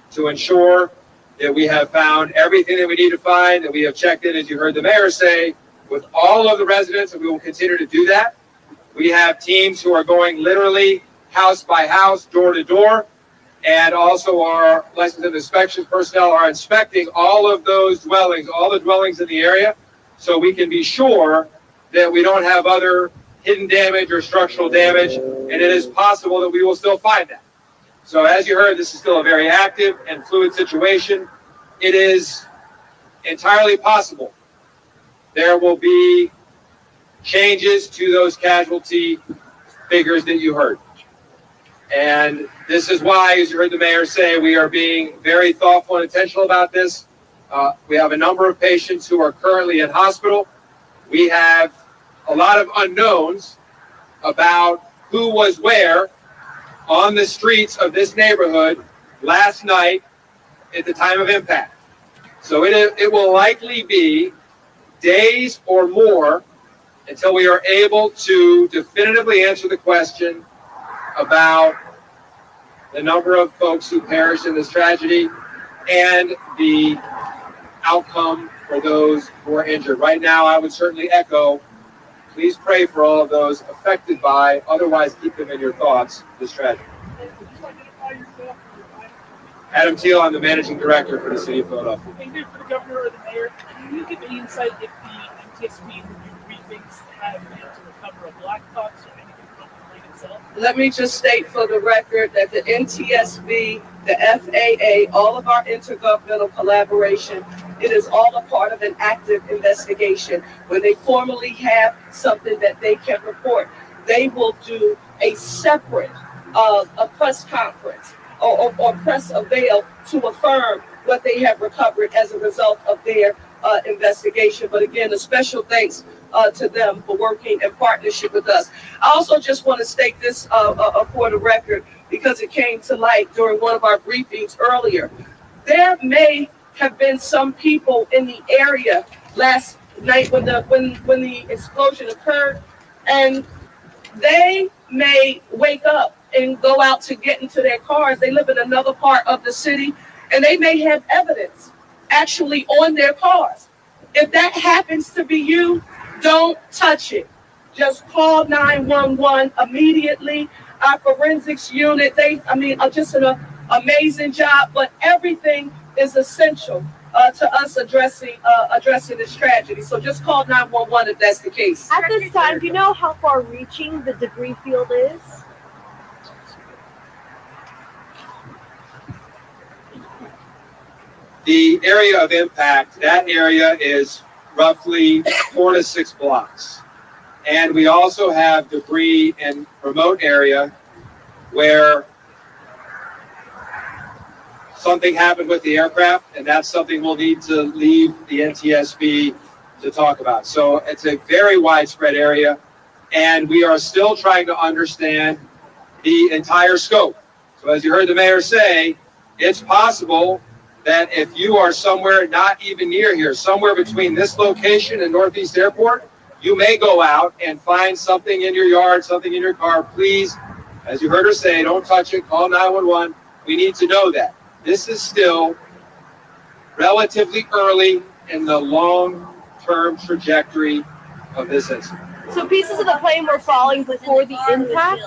to ensure that we have found everything that we need to find, that we have checked in, as you heard the mayor say, with all of the residents, and we will continue to do that. We have teams who are going literally house by house, door to door, and also our licensed inspection personnel are inspecting all of those dwellings, all the dwellings in the area, so we can be sure that we don't have other hidden damage or structural damage, and it is possible that we will still find that. So as you heard, this is still a very active and fluid situation. It is entirely possible there will be changes to those casualty figures that you heard. And this is why, as you heard the mayor say, we are being very thoughtful and intentional about this. We have a number of patients who are currently in hospital. We have a lot of unknowns about who was where on the streets of this neighborhood last night at the time of impact. So it will likely be days or more until we are able to definitively answer the question about the number of folks who perished in this tragedy and the outcome for those who are injured. Right now, I would certainly echo, please pray for all of those affected by, otherwise keep them in your thoughts, this tragedy. Adam Teal, I'm the managing director for the city of Philadelphia. Thank you for the governor or the mayor. Can you give any insight if the NTSB briefings have been to recover a black box or anything from the plane itself? Let me just state for the record that the NTSB, the FAA, all of our intergovernmental collaboration, it is all a part of an active investigation. When they formally have something that they can report, they will do a separate a press conference or press avail to affirm what they have recovered as a result of their investigation. But again, a special thanks to them for working in partnership with us. I also just want to state this for the record, because it came to light during one of our briefings earlier. There may have been some people in the area last night when the explosion occurred, and they may wake up and go out to get into their cars. They live in another part of the city, and they may have evidence actually on their cars. If that happens to be you, don't touch it. Just call 911 immediately. Our forensics unit, are just an amazing job, but everything is essential to us addressing this tragedy. So just call 911 if that's the case. At this time, do you know how far reaching the debris field is? The area of impact, that area is roughly 4 to 6 blocks. And we also have debris in remote area where something happened with the aircraft, and that's something we'll need to leave the NTSB to talk about. So it's a very widespread area, and we are still trying to understand the entire scope. So as you heard the mayor say, it's possible that if you are somewhere not even near here, somewhere between this location and Northeast Airport, you may go out and find something in your yard, something in your car. Please, as you heard her say, don't touch it, call 911. We need to know that. This is still relatively early in the long-term trajectory of this incident. So pieces of the plane were falling before the impact?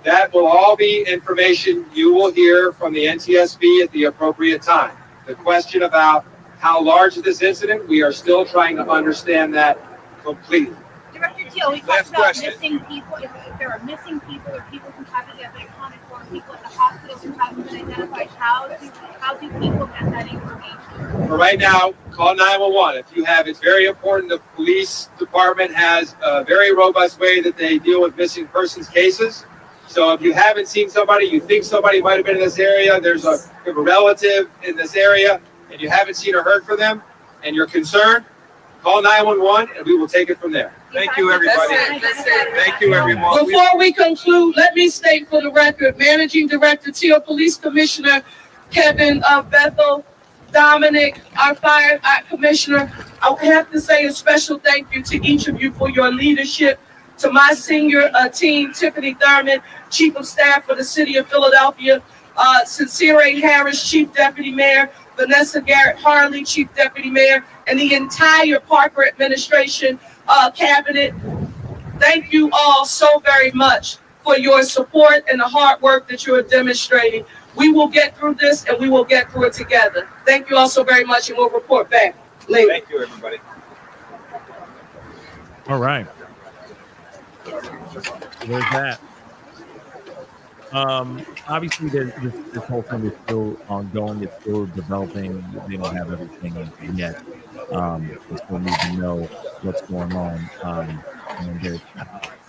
That will all be information you will hear from the NTSB at the appropriate time. The question about how large is this incident, we are still trying to understand that completely. Director Teal, we talked about missing people. If there are missing people or people who haven't yet been accounted for, people at the hospitals who haven't been identified, how do people get that information? For right now, call 911. If you have, it's very important. The police department has a very robust way that they deal with missing persons cases. So if you haven't seen somebody, you think somebody might have been in this area, there's a relative in this area, and you haven't seen or heard from them, and you're concerned, call 911, and we will take it from there. Thank you, everybody. That's it. Thank you, everyone. Before we conclude, let me state for the record, Managing Director Teal, Police Commissioner Kevin Bethel, Dominic, our Fire Commissioner, I have to say a special thank you to each of you for your leadership. To my senior team, Tiffany Thurman, Chief of Staff for the City of Philadelphia, Sincere Harris, Chief Deputy Mayor, Vanessa Garrett Harley, Chief Deputy Mayor, and the entire Parker administration, cabinet. Thank you all so very much for your support and the hard work that you are demonstrating. We will get through this, and we will get through it together. Thank you all so very much, and we'll report back later. Thank you, everybody. All right. There's that. Obviously, this whole thing is still ongoing. It's still developing. They don't have everything yet. They still need to know what's going on. And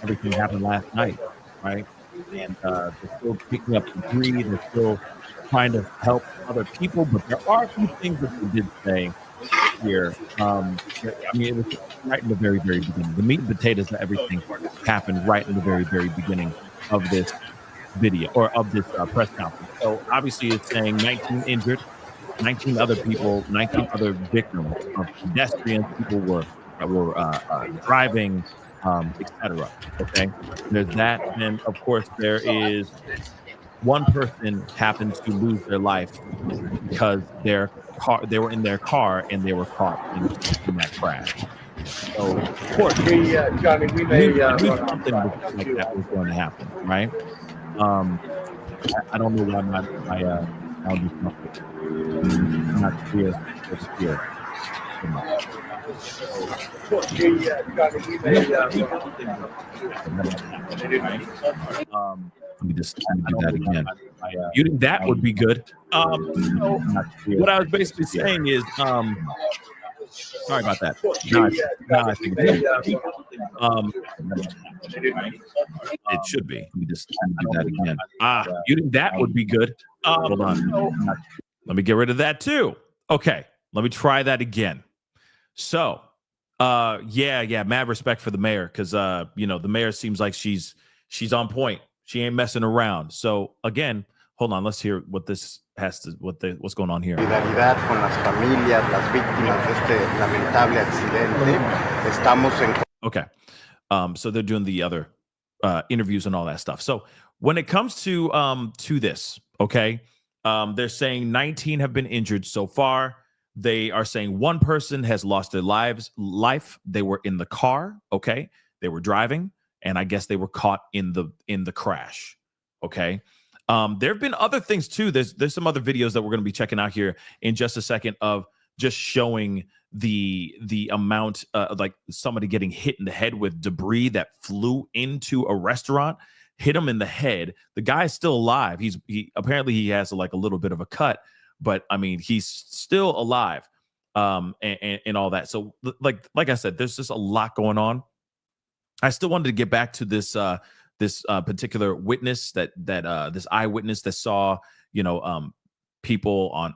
everything happened last night, right? And they're still picking up debris. They're still trying to help other people. But there are a few things that they did say here. I mean, it was right in the very, very beginning. The meat and potatoes of everything happened right in the very, very beginning of this video or of this press conference. So obviously it's saying 19 injured, 19 other people, 19 other victims of pedestrians, people were driving, etc. Okay, there's that, and of course there is one person happens to lose their life because they were in their car and they were caught in that crash. So of course, Johnny, we knew something like that was going to happen, right? I don't know why my sound is not clear. It's clear. Let me just do that again. Muting that would be good. What I was basically saying is, sorry about that. Now I think it should be. Let me just do that again. Muting that would be good. Hold on. Let me get rid of that too. Okay, let me try that again. So, mad respect for the mayor because the mayor seems like she's on point. She ain't messing around. So again, hold on. Let's hear what this has to what's going on here. Solidaridad con las familias, las víctimas de este lamentable accidente. Estamos en. Okay, so they're doing the other interviews and all that stuff. So when it comes to this, okay, they're saying 19 have been injured so far. They are saying one person has lost their life. They were in the car. Okay, they were driving, and I guess they were caught in the crash. Okay. There have been other things too. There's some other videos that we're going to be checking out here in just a second of just showing the amount like somebody getting hit in the head with debris that flew into a restaurant, hit him in the head. The guy's still alive. He apparently he has like a little bit of a cut, but I mean he's still alive. And all that. So like I said, there's just a lot going on. I still wanted to get back to this particular witness that this eyewitness that saw people on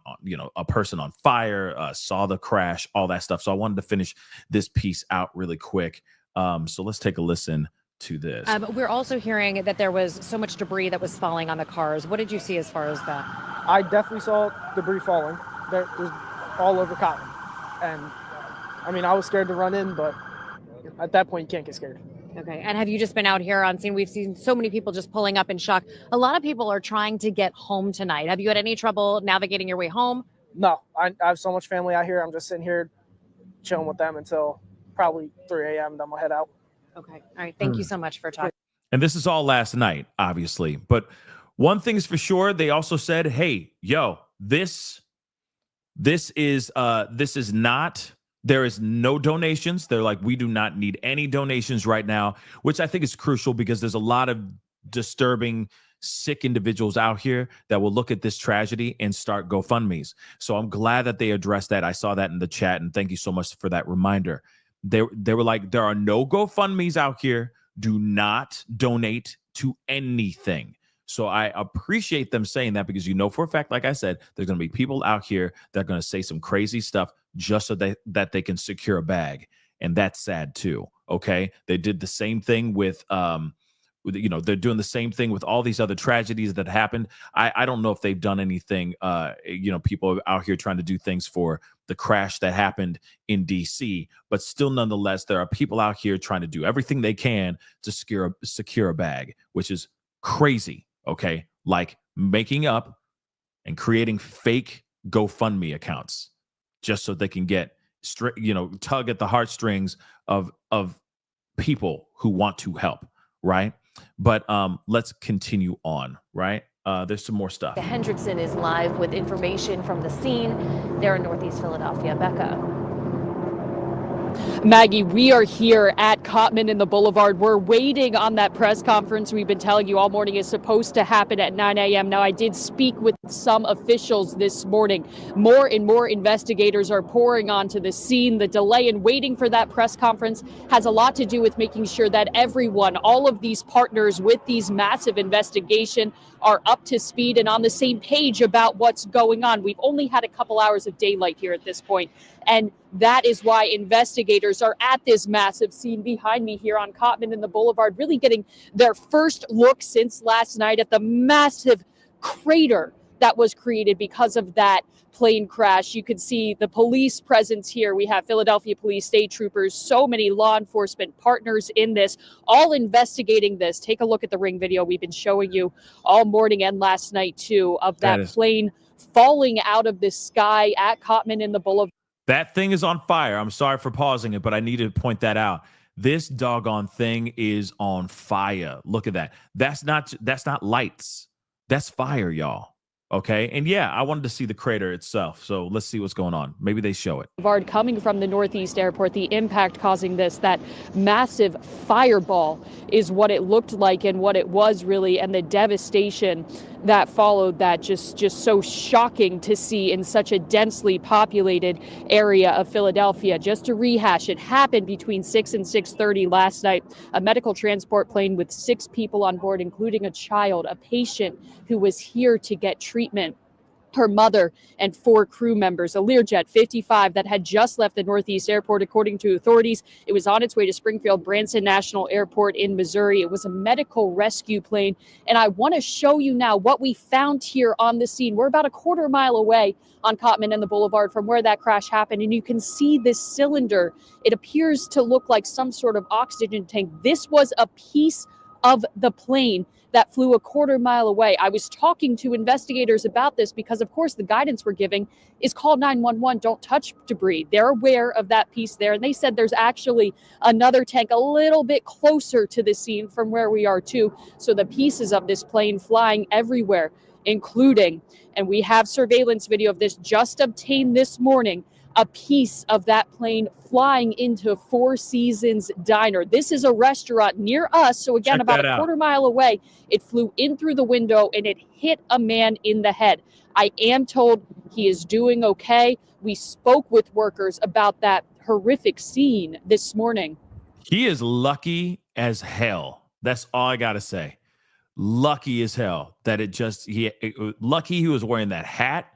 a person on fire, saw the crash, all that stuff. So I wanted to finish this piece out really quick. So let's take a listen to this. We're also hearing that there was so much debris that was falling on the cars. What did you see as far as that? I definitely saw debris falling. There's all over Cotton, and I mean I was scared to run in, but at that point, you can't get scared. Okay. And have you just been out here on scene? We've seen so many people just pulling up in shock. A lot of people are trying to get home tonight. Have you had any trouble navigating your way home? No, I have so much family out here. I'm just sitting here chilling with them until probably 3 a.m. Then we'll head out. Okay. All right. Thank you so much for talking. And this is all last night, obviously. But one thing's for sure, they also said, hey, yo, this is not, there is no donations. They're like, we do not need any donations right now, which I think is crucial because there's a lot of disturbing, sick individuals out here that will look at this tragedy and start GoFundMes. So I'm glad that they addressed that. I saw that in the chat, and thank you so much for that reminder. They were like, there are no GoFundMes out here. Do not donate to anything. So I appreciate them saying that because you know for a fact, like I said, there's going to be people out here that are going to say some crazy stuff just so that they can secure a bag. And that's sad too. Okay. They did the same thing with, they're doing the same thing with all these other tragedies that happened. I don't know if they've done anything, people out here trying to do things for the crash that happened in DC, but still nonetheless, there are people out here trying to do everything they can to secure a bag, which is crazy. Okay. Like making up and creating fake GoFundMe accounts just so they can get tug at the heartstrings of people who want to help. Right. But let's continue on. Right. There's some more stuff. Hendrickson is live with information from the scene there in Northeast Philadelphia. Becca. Maggie, we are here at Cottman in the Boulevard. We're waiting on that press conference we've been telling you all morning is supposed to happen at 9 a.m. Now, I did speak with some officials this morning. More and more investigators are pouring onto the scene. The delay in waiting for that press conference has a lot to do with making sure that everyone, all of these partners with these massive investigation, are up to speed and on the same page about what's going on. We've only had a couple hours of daylight here at this point, and that is why investigators are at this massive scene behind me here on Cottman in the Boulevard, really getting their first look since last night at the massive crater that was created because of that plane crash. You could see the police presence here. We have Philadelphia police, state troopers, so many law enforcement partners in this, all investigating this. Take a look at the Ring video we've been showing you all morning and last night too, of that plane falling out of the sky at Cottman in the Boulevard. That thing is on fire. I'm sorry for pausing it, but I need to point that out. This doggone thing is on fire. Look at that. That's not lights. That's fire, y'all. Okay. And yeah, I wanted to see the crater itself. So let's see what's going on. Maybe they show it. Coming from the Northeast Airport, the impact causing this, that massive fireball is what it looked like and what it was really, and the devastation that followed that, just so shocking to see in such a densely populated area of Philadelphia. Just to rehash, it happened between 6 and 6:30 last night. A medical transport plane with 6 people on board, including a child, a patient who was here to get treatment, her mother, and 4 crew members. A Learjet 55 that had just left the Northeast Airport, according to authorities. It was on its way to Springfield Branson National Airport in Missouri. It was a medical rescue plane. And I want to show you now what we found here on the scene. We're about a quarter mile away on Cottman and the Boulevard from where that crash happened. And you can see this cylinder. It appears to look like some sort of oxygen tank. This was a piece of the plane that flew a quarter mile away. I was talking to investigators about this because, of course, the guidance we're giving is call 911, don't touch debris. They're aware of that piece there. And they said there's actually another tank a little bit closer to the scene from where we are too. So the pieces of this plane flying everywhere, including, and we have surveillance video of this just obtained this morning, a piece of that plane flying into Four Seasons Diner. This is a restaurant near us. So again, about a quarter mile away, it flew in through the window and it hit a man in the head. I am told he is doing okay. We spoke with workers about that horrific scene this morning. He is lucky as hell. That's all I got to say. Lucky as hell that lucky he was wearing that hat.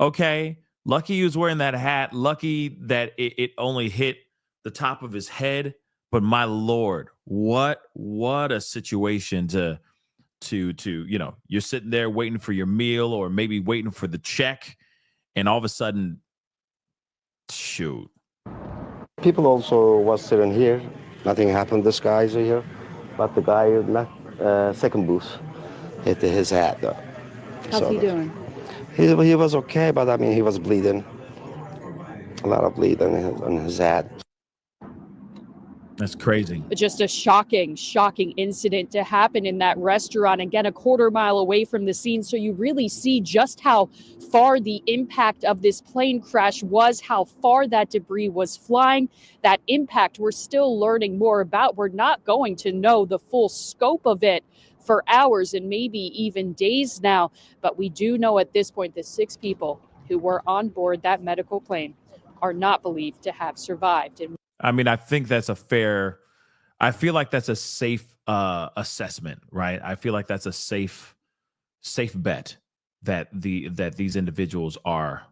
Okay. Lucky he was wearing that hat. Lucky that it only hit the top of his head. But my Lord, what a situation to you're sitting there waiting for your meal or maybe waiting for the check, and all of a sudden, shoot. People also was sitting here Nothing happened. This guy's here, but the guy left second booth hit his head. How's he doing? He was okay, but I mean he was bleeding, a lot of bleeding on his head. That's crazy. Just a shocking incident to happen in that restaurant, again, a quarter mile away from the scene. So you really see just how far the impact of this plane crash was, how far that debris was flying. That impact we're still learning more about. We're not going to know the full scope of it for hours and maybe even days now. But we do know at this point that 6 people who were on board that medical plane are not believed to have survived. And I mean, I think that's a fair. I feel like that's a safe assessment, right? I feel like that's a safe bet that these individuals are,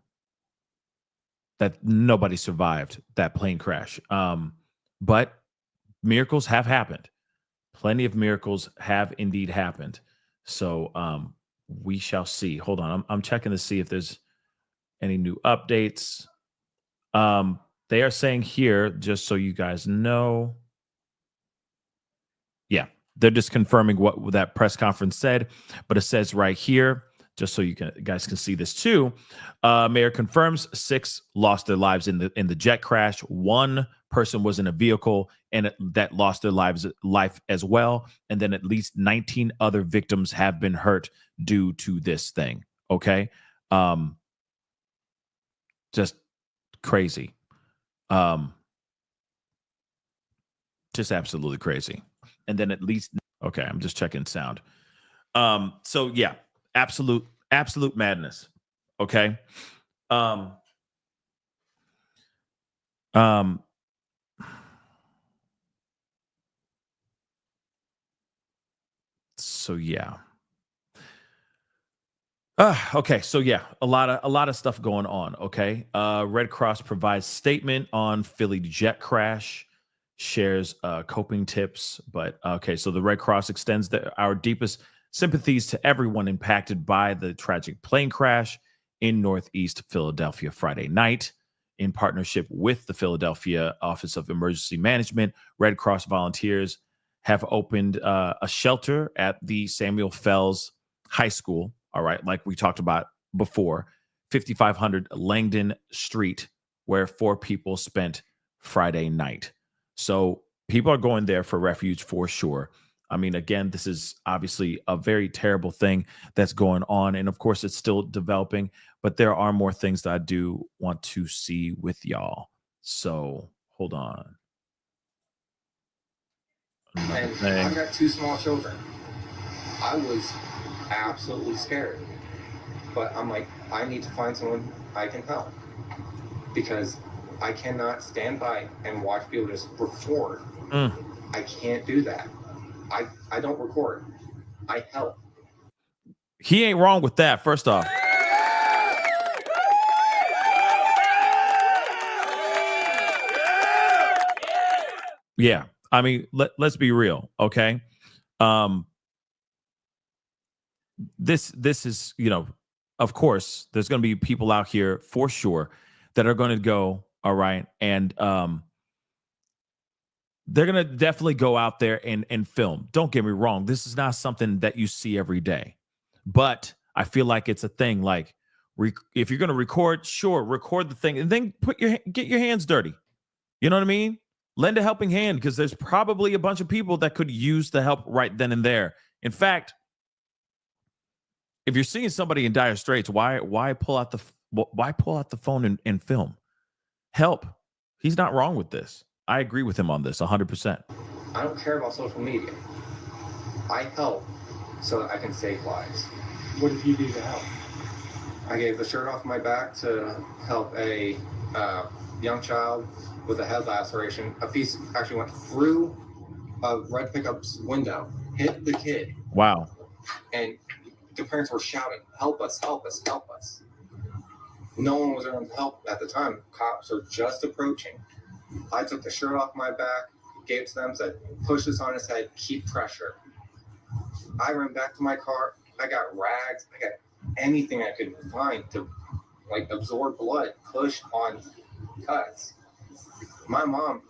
that nobody survived that plane crash. But miracles have happened. Plenty of miracles have indeed happened. So we shall see. Hold on, I'm checking to see if there's any new updates. They are saying here, just so you guys know. Yeah, they're just confirming what that press conference said, but it says right here, just so you guys can see this too. Mayor confirms 6 lost their lives in the jet crash. 1 person was in a vehicle and that lost their life as well, and then at least 19 other victims have been hurt due to this thing. Okay, just crazy. Just absolutely crazy. And then at least, okay, I'm just checking sound. So yeah, absolute madness. Okay. So yeah. Okay, so yeah, a lot of stuff going on. Okay. Red Cross provides statement on Philly jet crash, shares coping tips. But okay, so the Red Cross extends our deepest sympathies to everyone impacted by the tragic plane crash in Northeast Philadelphia Friday night. In partnership with the Philadelphia Office of Emergency Management, Red Cross volunteers have opened a shelter at the Samuel Fells High School. All right, like we talked about before, 5500 Langdon Street, where 4 people spent Friday night. So people are going there for refuge for sure. I mean, again, this is obviously a very terrible thing that's going on. And of course, it's still developing, but there are more things that I do want to see with y'all. So hold on. And I've got 2 small children. I was absolutely scared. But I'm like, I need to find someone I can help. Because I cannot stand by and watch people just record. I can't do that. I don't record. I help. He ain't wrong with that, first off. Yeah. I mean, let's be real, okay? This is, of course, there's going to be people out here for sure that are going to go, all right, and they're going to definitely go out there and film. Don't get me wrong. This is not something that you see every day. But I feel like it's a thing. Like, if you're going to record, sure, record the thing and then get your hands dirty. You know what I mean? Lend a helping hand, because there's probably a bunch of people that could use the help right then and there. In fact, if you're seeing somebody in dire straits, why pull out the phone and film? Help. He's not wrong with this. I agree with him on this 100%. I don't care about social media. I help so that I can save lives. What did you do to help? I gave the shirt off my back to help a young child with a head laceration. A piece actually went through a red pickup's window, hit the kid. Wow. And the parents were shouting, "Help us, help us, help us." No one was around to help at the time. Cops are just approaching. I took the shirt off my back, gave it to them, said, "Push this on his head, keep pressure." I ran back to my car. I got rags. I got anything I could find to absorb blood, push on cuts. My mom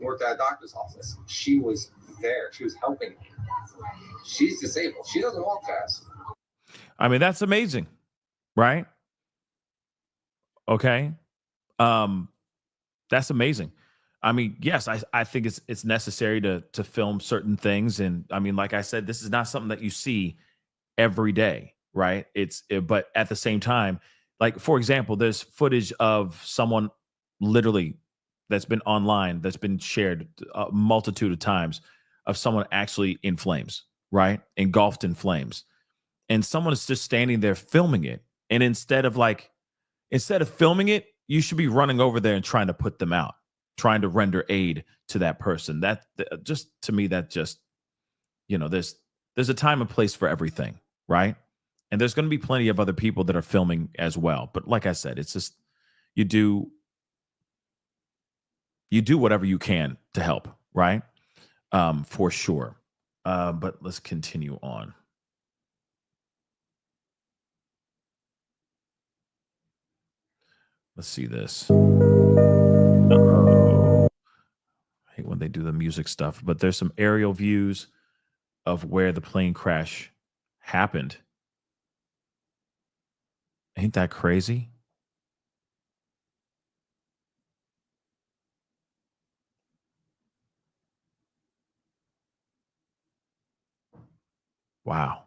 worked at a doctor's office. She was there. She was helping me. She's disabled. She doesn't walk fast. I mean, that's amazing, right? Okay. That's amazing. I mean, yes, I think it's necessary to film certain things. And I mean, like I said, this is not something that you see every day, right? But at the same time, like, for example, there's footage of someone literally that's been online, that's been shared a multitude of times, of someone actually in flames, right? Engulfed in flames. And someone is just standing there filming it. And instead of filming it, you should be running over there and trying to put them out, trying to render aid to that person. That just, to me, that just, there's a time and place for everything, right? And there's going to be plenty of other people that are filming as well. But like I said, it's just, you do whatever you can to help, right? For sure. But let's continue on. Let's see this. Uh-oh. I hate when they do the music stuff, but there's some aerial views of where the plane crash happened. Ain't that crazy? Wow.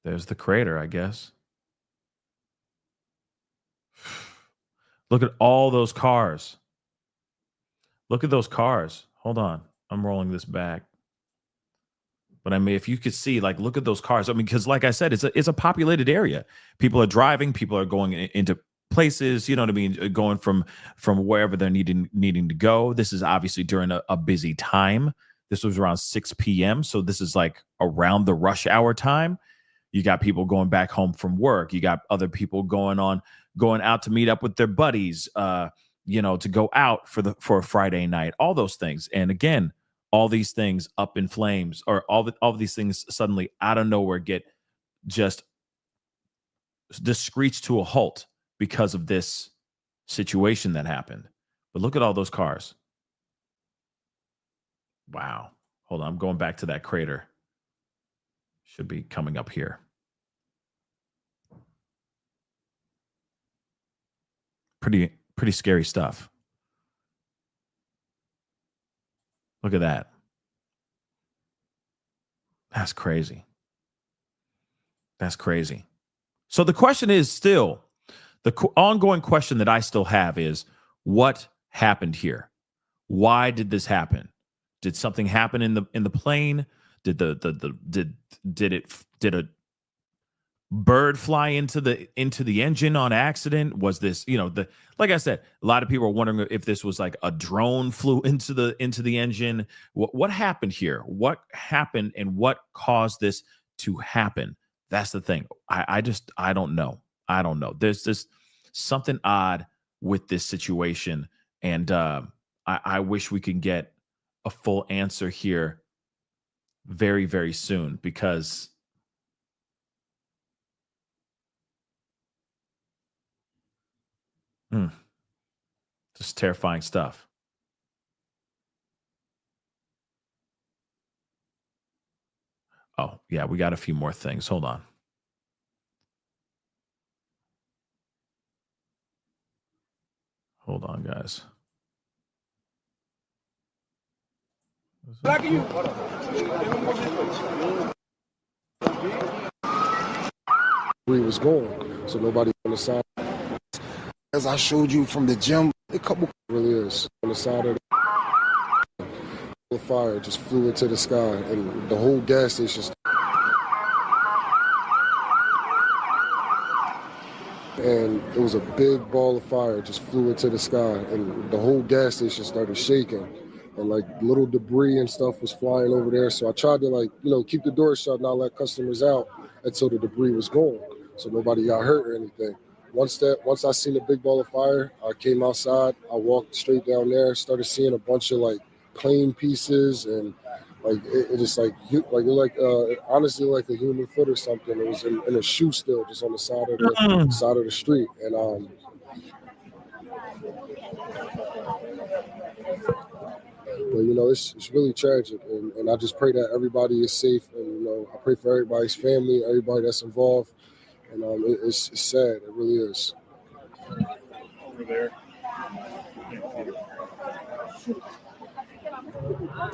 There's the crater, I guess. Look at all those cars. Look at those cars. Hold on. I'm rolling this back. But I mean, if you could see, like, look at those cars. I mean, because like I said, it's a populated area. People are driving. People are going into places. You know what I mean? Going from wherever they're needing to go. This is obviously during a busy time. This was around 6 p.m. So this is like around the rush hour time. You got people going back home from work. You got other people going out to meet up with their buddies. To go out for a Friday night. All those things. And again, all these things up in flames, or all of these things suddenly out of nowhere get just screech to a halt because of this situation that happened. But look at all those cars. Wow. Hold on. I'm going back to that crater. Should be coming up here. Pretty scary stuff. Look at that. That's crazy. That's crazy. So the question is still, the ongoing question that I still have is, what happened here? Why did this happen? Did something happen in the plane? Did a bird fly into the engine on accident? Was this, like I said, a lot of people are wondering if this was like a drone flew into the engine. What happened here? What happened, and what caused this to happen? That's the thing. I don't know. I don't know. There's just something odd with this situation, and I wish we could get a full answer here very, very soon, because just terrifying stuff. Oh, yeah, we got a few more things. Hold on. Hold on, guys. Where he was going, so nobody on the side. As I showed you from the gym, a couple really is on the side of the fire just flew into the sky, and the whole gas station. And it was a big ball of fire just flew into the sky, and the whole gas station started shaking, and like little debris and stuff was flying over there. So I tried to keep the door shut, not let customers out until the debris was gone, so nobody got hurt or anything. Once I seen the big ball of fire, I came outside. I walked straight down there, started seeing a bunch of like plane pieces and Like it just honestly like a human foot or something. It was in a shoe still, just on the side of the street, and but it's really tragic, and I just pray that everybody is safe, and I pray for everybody's family, everybody that's involved, and it's sad. It really is. Over there.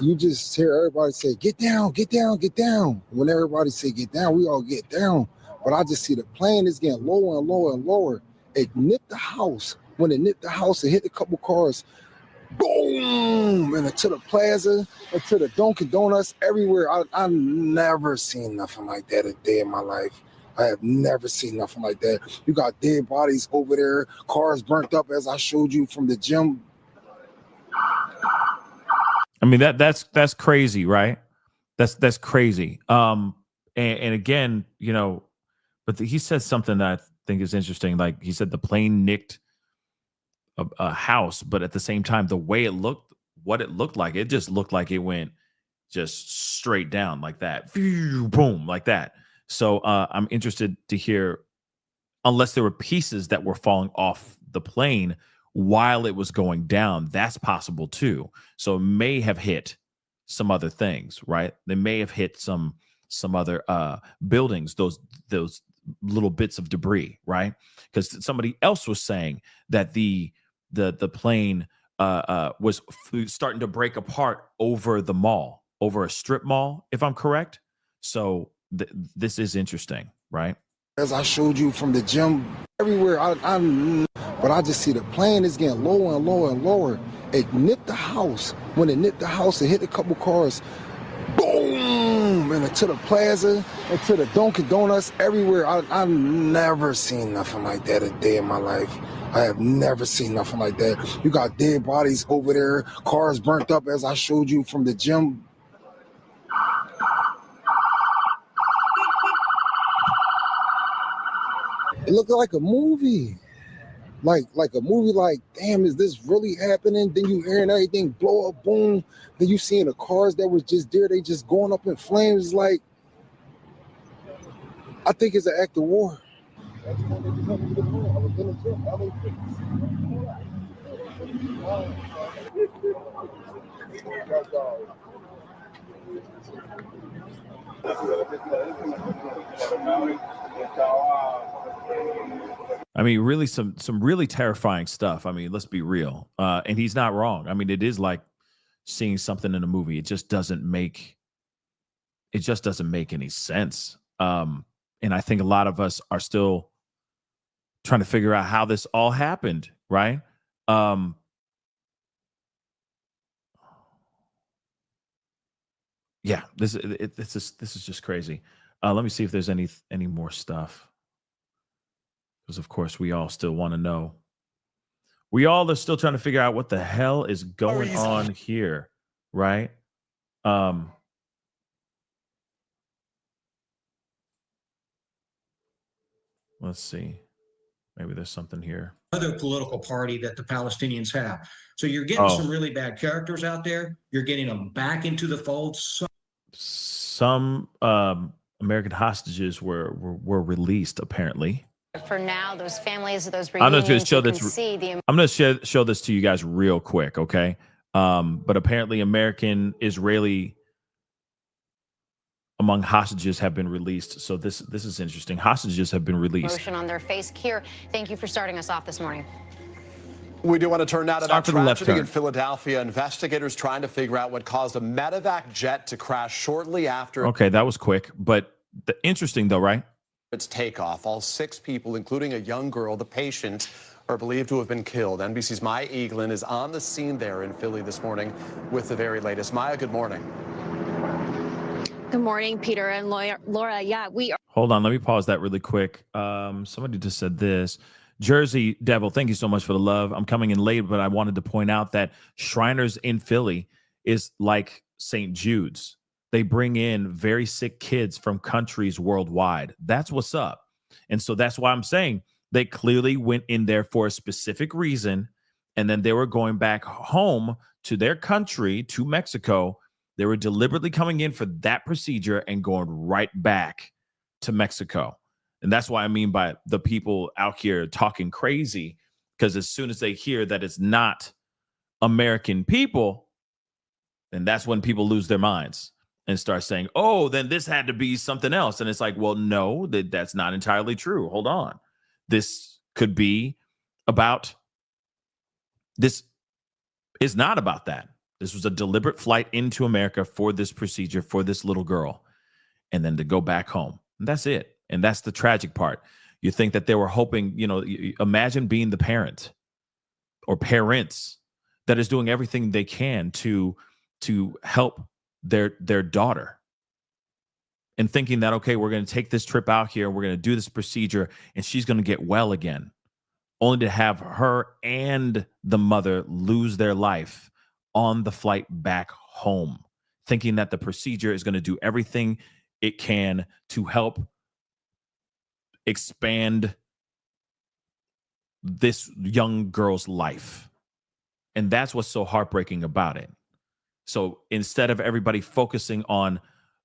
You just hear everybody say, "Get down, get down, get down." When everybody say "get down," we all get down. But I just see the plane is getting lower and lower and lower. It nipped the house. When it nipped the house, it hit a couple cars. Boom! And to the plaza, and to the Dunkin' Donuts, everywhere. I never seen nothing like that a day in my life. I have never seen nothing like that. You got dead bodies over there, cars burnt up, as I showed you from the gym. I mean, that's crazy, right? That's crazy. And again, but he said something that I think is interesting. Like he said, the plane nicked a house, but at the same time, the way it looked, what it looked like, it just looked like it went just straight down like that, boom, like that. So I'm interested to hear, unless there were pieces that were falling off the plane while it was going down, that's possible too. So it may have hit some other things, right? They may have hit some other buildings, those little bits of debris, right? Because somebody else was saying that the plane was starting to break apart over the mall, over a strip mall, if I'm correct. So this is interesting, right? As I showed you from the gym, everywhere. But I just see the plane is getting lower and lower and lower. It nipped the house. When it nipped the house, it hit a couple cars. Boom! And to the plaza, and to the Dunkin' Donuts, everywhere. I never seen nothing like that a day in my life. I have never seen nothing like that. You got dead bodies over there, cars burnt up, as I showed you from the gym. It looked like a movie. Like a movie, like, damn, is this really happening? Then you hearing everything blow up, boom. Then you seeing the cars that was just there, they just going up in flames. Like, I think it's an act of war. I mean, really some really terrifying stuff. I mean, let's be real. And he's not wrong. I mean, it is like seeing something in a movie. It just doesn't make any sense. And I think a lot of us are still trying to figure out how this all happened, right? Yeah, this is just crazy. Let me see if there's any more stuff. Because of course we all still want to know. We all are still trying to figure out what the hell is going on here, right? Let's see. Maybe there's something here. Other political party that the Palestinians have. So you're getting some really bad characters out there. You're getting them back into the fold. Some American hostages were released, apparently. For now, those families, those I'm reunions, going to show you can this. see the I'm going to show this to you guys real quick, okay? But apparently, American Israeli among hostages have been released. So this is interesting. Hostages have been released. emotion on their face. Kier, thank you for starting us off this morning. We do want to turn now to Start that for the left tragedy turn. in Philadelphia. Investigators trying to figure out what caused a medevac jet to crash shortly after Okay, that was quick, but interesting though, right? its takeoff. All 6 people, including a young girl, the patient, are believed to have been killed. NBC's Maya Eaglin is on the scene there in Philly this morning with the very latest. Maya, good morning. Good morning, Peter and Laura. Yeah, we are. Hold on, let me pause that really quick. Somebody just said this. Jersey Devil, thank you so much for the love. I'm coming in late, but I wanted to point out that Shriners in Philly is like St. Jude's. They bring in very sick kids from countries worldwide. That's what's up. And so that's why I'm saying they clearly went in there for a specific reason. And then they were going back home to their country, to Mexico, They were deliberately coming in for that procedure and going right back to Mexico. And that's why I mean by the people out here talking crazy, because as soon as they hear that it's not American people, then that's when people lose their minds and start saying, oh, then this had to be something else. And it's like, well, no, that's not entirely true. Hold on. This could be about, this is not about that. This was a deliberate flight into America for this procedure for this little girl, and then to go back home. And that's it. And that's the tragic part. You think that they were hoping, imagine being the parent or parents that is doing everything they can to help their daughter, and thinking that, okay, we're going to take this trip out here, we're going to do this procedure, and she's going to get well again, only to have her and the mother lose their life on the flight back home, thinking that the procedure is going to do everything it can to help expand this young girl's life. And that's what's so heartbreaking about it. So instead of everybody focusing on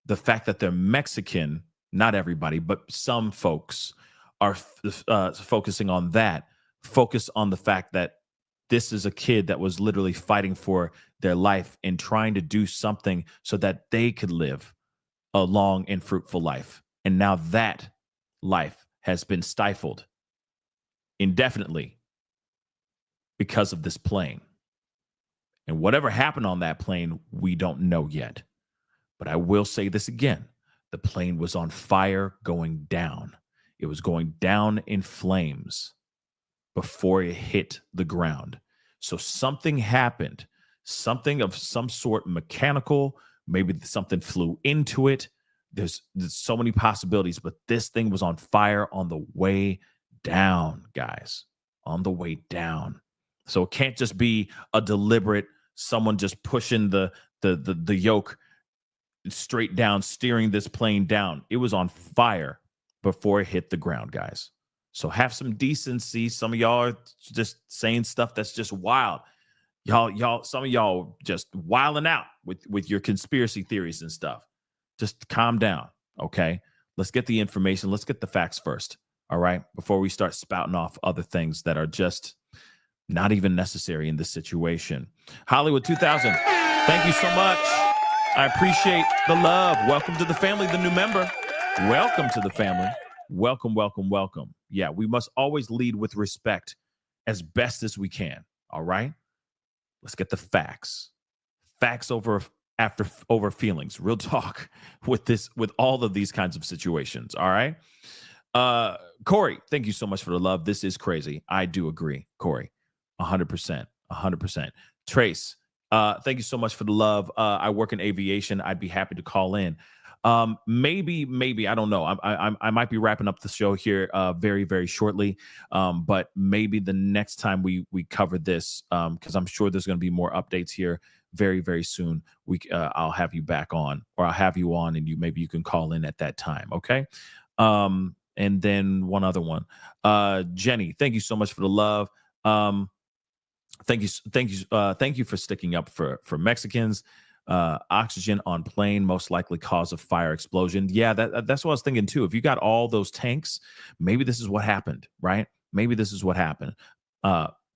the fact that they're Mexican, not everybody, but some folks are focusing on that, focus on the fact that this is a kid that was literally fighting for their life and trying to do something so that they could live a long and fruitful life. And now that life has been stifled indefinitely because of this plane. And whatever happened on that plane, we don't know yet. But I will say this again. The plane was on fire going down. It was going down in flames before it hit the ground. So something happened, something of some sort mechanical, maybe something flew into it. There's so many possibilities, but this thing was on fire on the way down, guys, on the way down. So it can't just be a deliberate, someone just pushing the yoke straight down, steering this plane down. It was on fire before it hit the ground, guys. So have some decency. Some of y'all are just saying stuff that's just wild. Y'all, some of y'all just wilding out with your conspiracy theories and stuff. Just calm down, okay? Let's get the information. Let's get the facts first, all right? Before we start spouting off other things that are just not even necessary in this situation. Hollywood 2000, thank you so much. I appreciate the love. Welcome to the family, the new member. Welcome to the family. Welcome, welcome, welcome. Yeah, we must always lead with respect as best as we can, all right? Let's get the facts. Facts over feelings. Real talk with all of these kinds of situations, all right? Corey, thank you so much for the love. This is crazy. I do agree, Corey. 100%. Trace, thank you so much for the love. I work in aviation. I'd be happy to call in. Maybe I don't know. I might be wrapping up the show here very, very shortly. But maybe the next time we cover this, because I'm sure there's going to be more updates here very, very soon. I'll have you back on, or I'll have you on, and maybe you can call in at that time. Okay. And then one other one. Jenny, thank you so much for the love. Thank you for sticking up for Mexicans. Oxygen on plane, most likely cause of fire explosion. Yeah, that's what I was thinking too. If you got all those tanks, maybe this is what happened, right? Maybe this is what happened.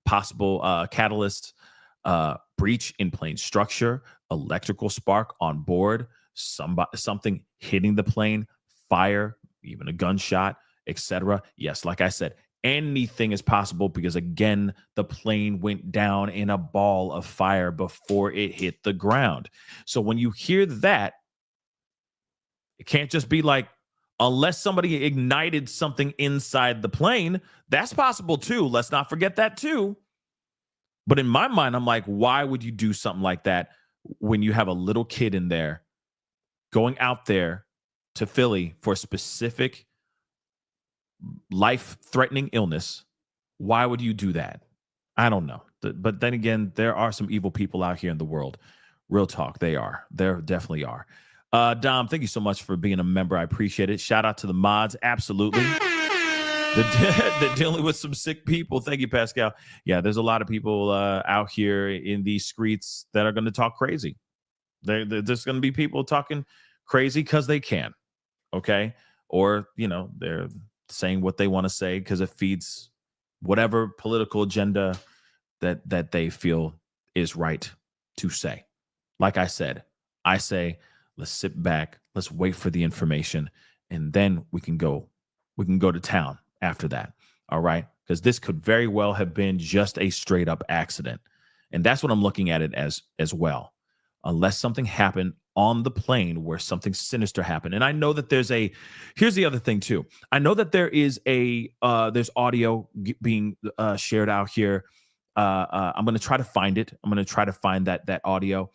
Possible catalyst, breach in plane structure, electrical spark on board, something hitting the plane, fire, even a gunshot, etc. Yes, like I said, anything is possible because, again, the plane went down in a ball of fire before it hit the ground. So when you hear that, it can't just be like, unless somebody ignited something inside the plane, that's possible too. Let's not forget that too. But in my mind, I'm like, why would you do something like that when you have a little kid in there going out there to Philly for a specific life-threatening illness? Why would you do that? I don't know. But then again, there are some evil people out here in the world. Real talk, they are. There definitely are. Dom, thank you so much for being a member. I appreciate it. Shout out to the mods. Absolutely. They're dealing with some sick people. Thank you, Pascal. Yeah, there's a lot of people out here in these streets that are going to talk crazy. There's just going to be people talking crazy because they can. Okay. Or, they're saying what they want to say because it feeds whatever political agenda that they feel is right to say. Like I said, I say, let's sit back, let's wait for the information, and then we can go to town after that. All right. Because this could very well have been just a straight up accident. And that's what I'm looking at it as well. Unless something happened on the plane where something sinister happened. And I know that here's the other thing too. I know that there is there's audio being shared out here. I'm going to try to find it. I'm going to try to find that audio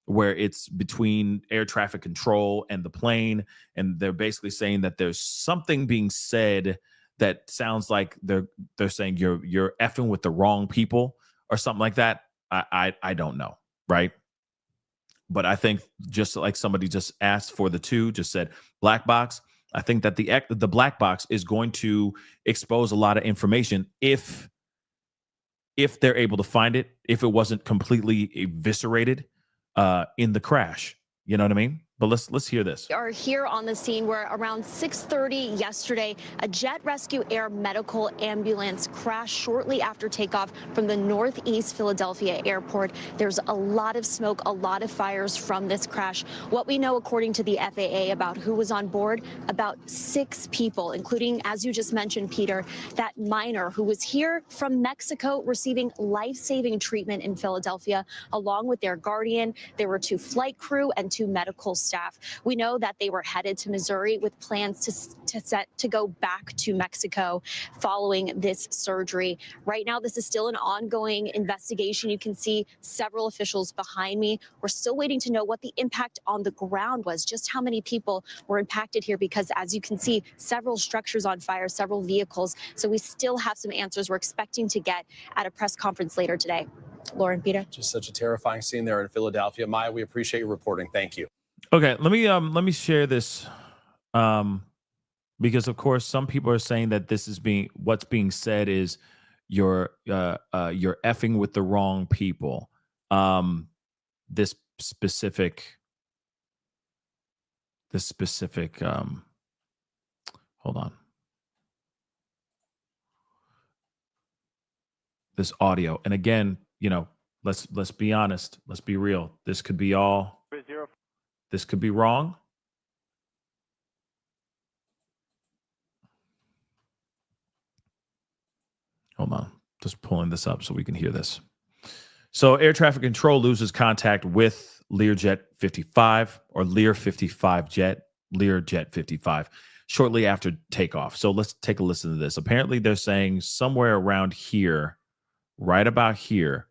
where it's between air traffic control and the plane. And they're basically saying that there's something being said that sounds like they're saying you're effing with the wrong people or something like that. I don't know. Right. But I think just like somebody just asked for just said black box. I think that the black box is going to expose a lot of information if they're able to find it, if it wasn't completely eviscerated in the crash. You know what I mean? But let's hear this. We are here on the scene where around 6:30 yesterday, a Jet Rescue Air medical ambulance crashed shortly after takeoff from the Northeast Philadelphia airport. There's a lot of smoke, a lot of fires from this crash. What we know, according to the FAA, about who was on board, about 6 people, including, as you just mentioned, Peter, that minor who was here from Mexico receiving life-saving treatment in Philadelphia, along with their guardian. There were 2 flight crew and 2 medical staff. We know that they were headed to Missouri with plans to go back to Mexico following this surgery. Right now, this is still an ongoing investigation. You can see several officials behind me. We're still waiting to know what the impact on the ground was, just how many people were impacted here, because as you can see, several structures on fire, several vehicles. So we still have some answers we're expecting to get at a press conference later today. Lauren, Peter. Just such a terrifying scene there in Philadelphia. Maya, we appreciate your reporting. Thank you. Okay, let me share this because of course some people are saying that what's being said is you're effing with the wrong people. This specific hold on. This audio. And again, let's be honest, let's be real. This could be wrong. Hold on. Just pulling this up so we can hear this. So air traffic control loses contact with Learjet 55 or Lear 55 jet, Learjet 55 shortly after takeoff. So let's take a listen to this. Apparently they're saying somewhere around here, right about here,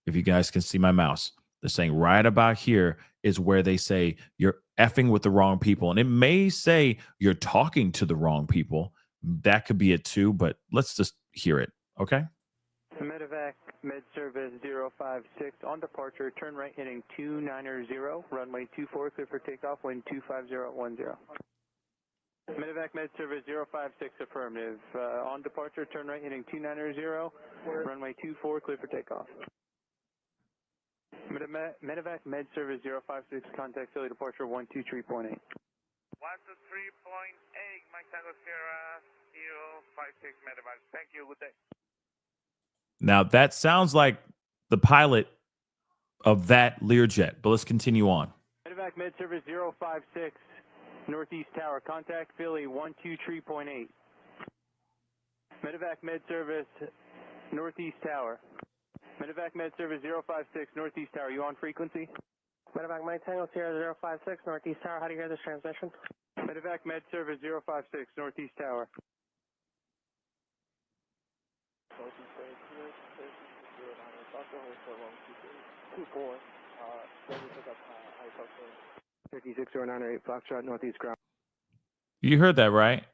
if you guys can see my mouse, they're saying right about here is where they say you're effing with the wrong people. And it may say you're talking to the wrong people. That could be it too, but let's just hear it. Okay. Medevac Med Service 056 on departure, turn right heading 290, runway 24, clear for takeoff, wind 25010. Medevac Med Service 056 affirmative. On departure, turn right heading 290, runway 24, clear for takeoff. Medevac Med Service 056, contact Philly departure 123.8. 123.8, Mike Tango Sierra 056 Medevac. Thank you, good day. Now that sounds like the pilot of that Learjet, but let's continue on. Medevac Med Service 056, Northeast Tower, contact Philly 123.8. Medevac Med Service, Northeast Tower. Medevac Med Service 056, Northeast Tower, you on frequency? Medevac Mike Tango Sierra 056, Northeast Tower, how do you hear this transmission? Medevac Med Service 056, Northeast Tower. Foxtrot, Northeast ground. You heard that, right?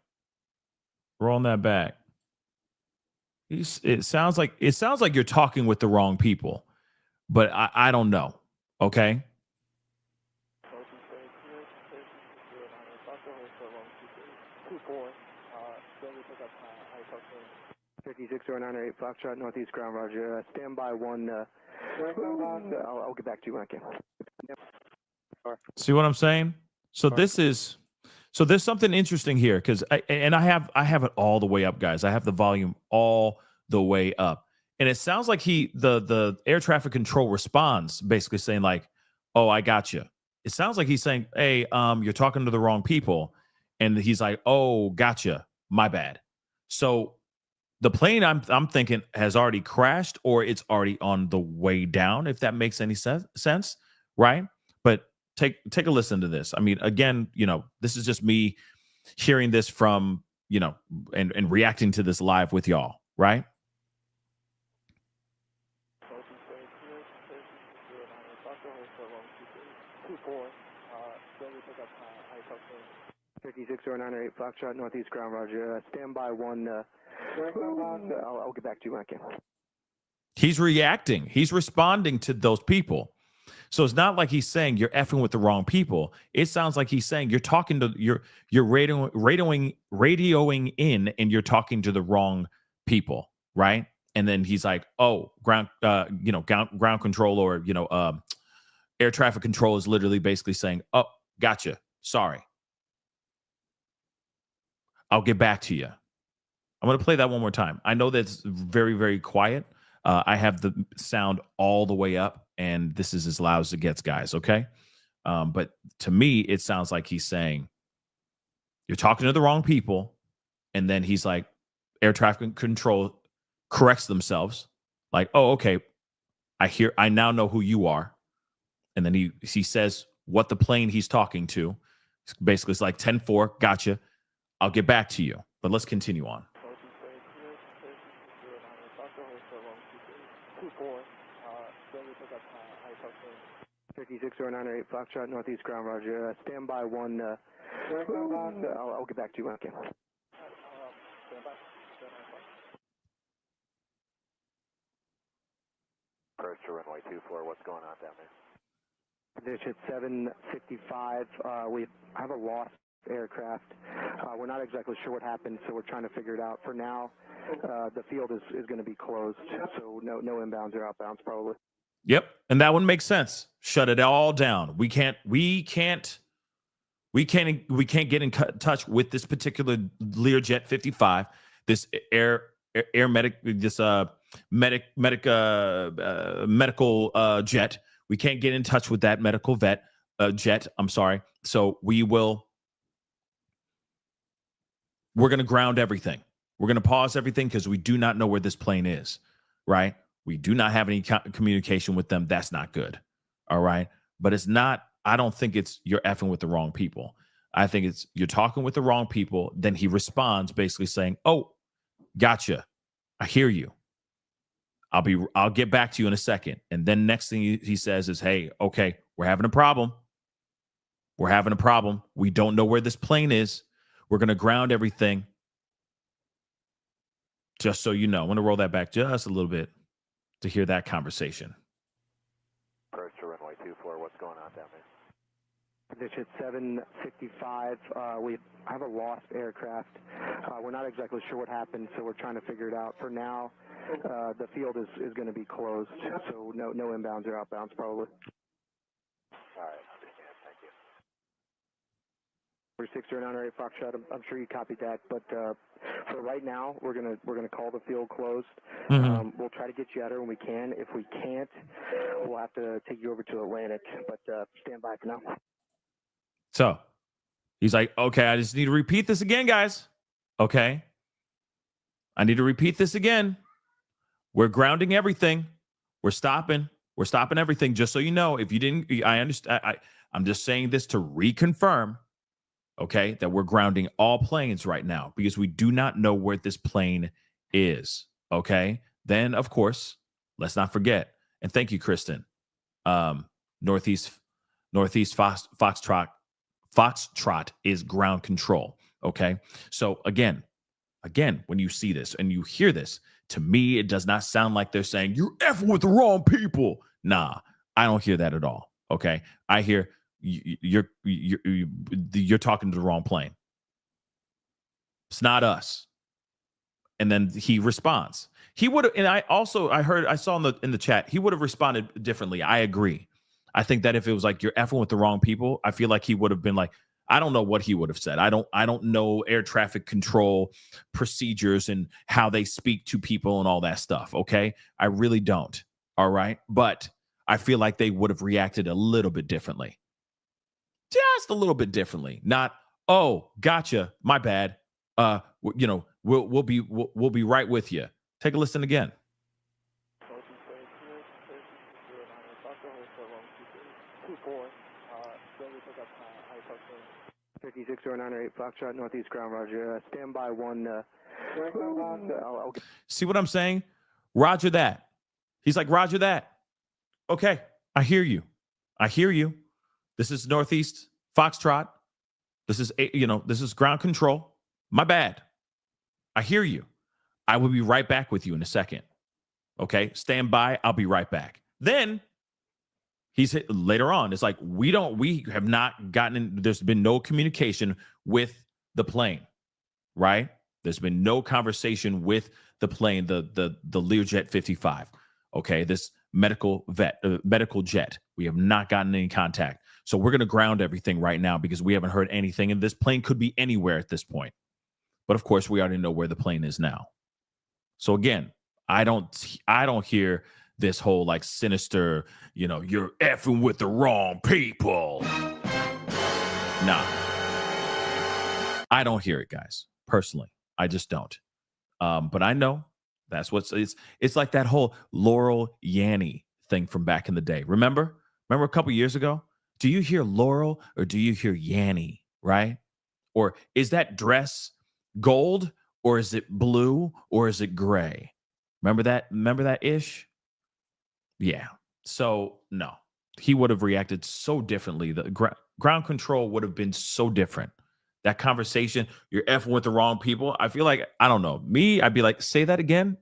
Rolling that back. It sounds like you're talking with the wrong people, but I don't know. Okay. Foxtrot, Northeast ground, Roger. Stand by one. I'll get back to you when I can. See what I'm saying? So so there's something interesting here because I have it all the way up, guys. I have the volume all the way up, and it sounds like the air traffic control responds basically saying like, "Oh, I got you." It sounds like he's saying, "Hey, you're talking to the wrong people," and he's like, "Oh, gotcha, my bad." So the plane I'm thinking has already crashed or it's already on the way down. If that makes any sense, right? But take a listen to this. I mean, again, this is just me hearing this from, and reacting to this live with y'all, right? $560908 Foxtrot Northeast Ground Roger. Stand by one. I'll get back to you when I can. He's reacting. He's responding to those people. So it's not like he's saying you're effing with the wrong people. It sounds like he's saying you're talking to you're radioing in and you're talking to the wrong people, right? And then he's like, "Oh, ground control or air traffic control is literally basically saying, "Oh, gotcha. Sorry. I'll get back to you." I'm going to play that one more time. I know that's very, very quiet. I have the sound all the way up, and this is as loud as it gets, guys, okay? But to me, it sounds like he's saying, you're talking to the wrong people, and then he's like, air traffic control corrects themselves, like, "Oh, okay, I now know who you are." And then he says what the plane he's talking to. Basically, it's like 10-4, gotcha. I'll get back to you. But let's continue on. 560908 Foxtrot Northeast Ground Roger. Stand by one. I'll get back to you when I can. Approach to runway 24. What's going on down there? Position 755. We have a lost aircraft. We're not exactly sure what happened, so we're trying to figure it out. For now, the field is going to be closed, so no inbounds or outbounds probably. Yep, and that one makes sense. Shut it all down. We can't get in touch with this particular Learjet 55. This air medic, this medical jet. We can't get in touch with that medical jet. I'm sorry. So we're going to ground everything. We're going to pause everything because we do not know where this plane is, right? We do not have any communication with them. That's not good. All right. But it's not, I don't think it's you're effing with the wrong people. I think it's you're talking with the wrong people. Then he responds basically saying, "Oh, gotcha. I hear you. I'll get back to you in a second." And then next thing he says is, "Hey, okay, we're having a problem. We're having a problem. We don't know where this plane is. We're going to ground everything." Just so you know, I want to roll that back just a little bit to hear that conversation. Approach to runway 24. What's going on down there? Position 755. We have a lost aircraft. We're not exactly sure what happened, so we're trying to figure it out. For now, the field is going to be closed, so no inbounds or outbounds probably. All right, understand. Thank you. 460908 Foxtrot. I'm sure you copied that, but for right now, we're gonna call the field closed. Mm-hmm. We'll try to get you out here when we can. If we can't, we'll have to take you over to Atlantic. But stand by for now. So he's like, "Okay, I just need to repeat this again, guys. Okay, I need to repeat this again. We're grounding everything. We're stopping everything. Just so you know, if you didn't, I understand. I'm just saying this to reconfirm." Okay, that we're grounding all planes right now because we do not know where this plane is. Okay, then of course, let's not forget. And thank you, Kristen. Northeast Foxtrot is ground control. Okay, so again, when you see this and you hear this, to me, it does not sound like they're saying you're effing with the wrong people. Nah, I don't hear that at all. Okay, I hear. You're talking to the wrong plane. It's not us. And then he responds. He would have, and I saw in the chat, he would have responded differently. I agree. I think that if it was like you're effing with the wrong people, I feel like he would have been like, I don't know what he would have said. I don't know air traffic control procedures and how they speak to people and all that stuff. Okay. I really don't. All right. But I feel like they would have reacted a little bit differently. Just a little bit differently. Not, oh, gotcha. My bad. We'll be right with you. Take a listen again. 560908 Foxtrot Northeast Ground, Roger. Stand by one. See what I'm saying? Roger that. He's like, Roger that. Okay, I hear you. I hear you. This is Northeast Foxtrot. This is ground control. My bad. I hear you. I will be right back with you in a second. Okay, stand by. I'll be right back. Then he's hit later on. It's like, we have not gotten, there's been no communication with the plane, right? There's been no conversation with the plane, the Learjet 55. Okay, this medical jet. We have not gotten any contact. So we're going to ground everything right now because we haven't heard anything. And this plane could be anywhere at this point. But of course, we already know where the plane is now. So again, I don't hear this whole like sinister, you're effing with the wrong people. Nah. I don't hear it, guys. Personally, I just don't. But I know that's it's like that whole Laurel Yanny thing from back in the day. Remember a couple years ago? Do you hear Laurel or do you hear Yanny, right? Or is that dress gold or is it blue or is it gray? Remember that ish? Yeah. So no, he would have reacted so differently. The ground control would have been so different. That conversation, you're effing with the wrong people. I feel like, I don't know, me, I'd be like, say that again.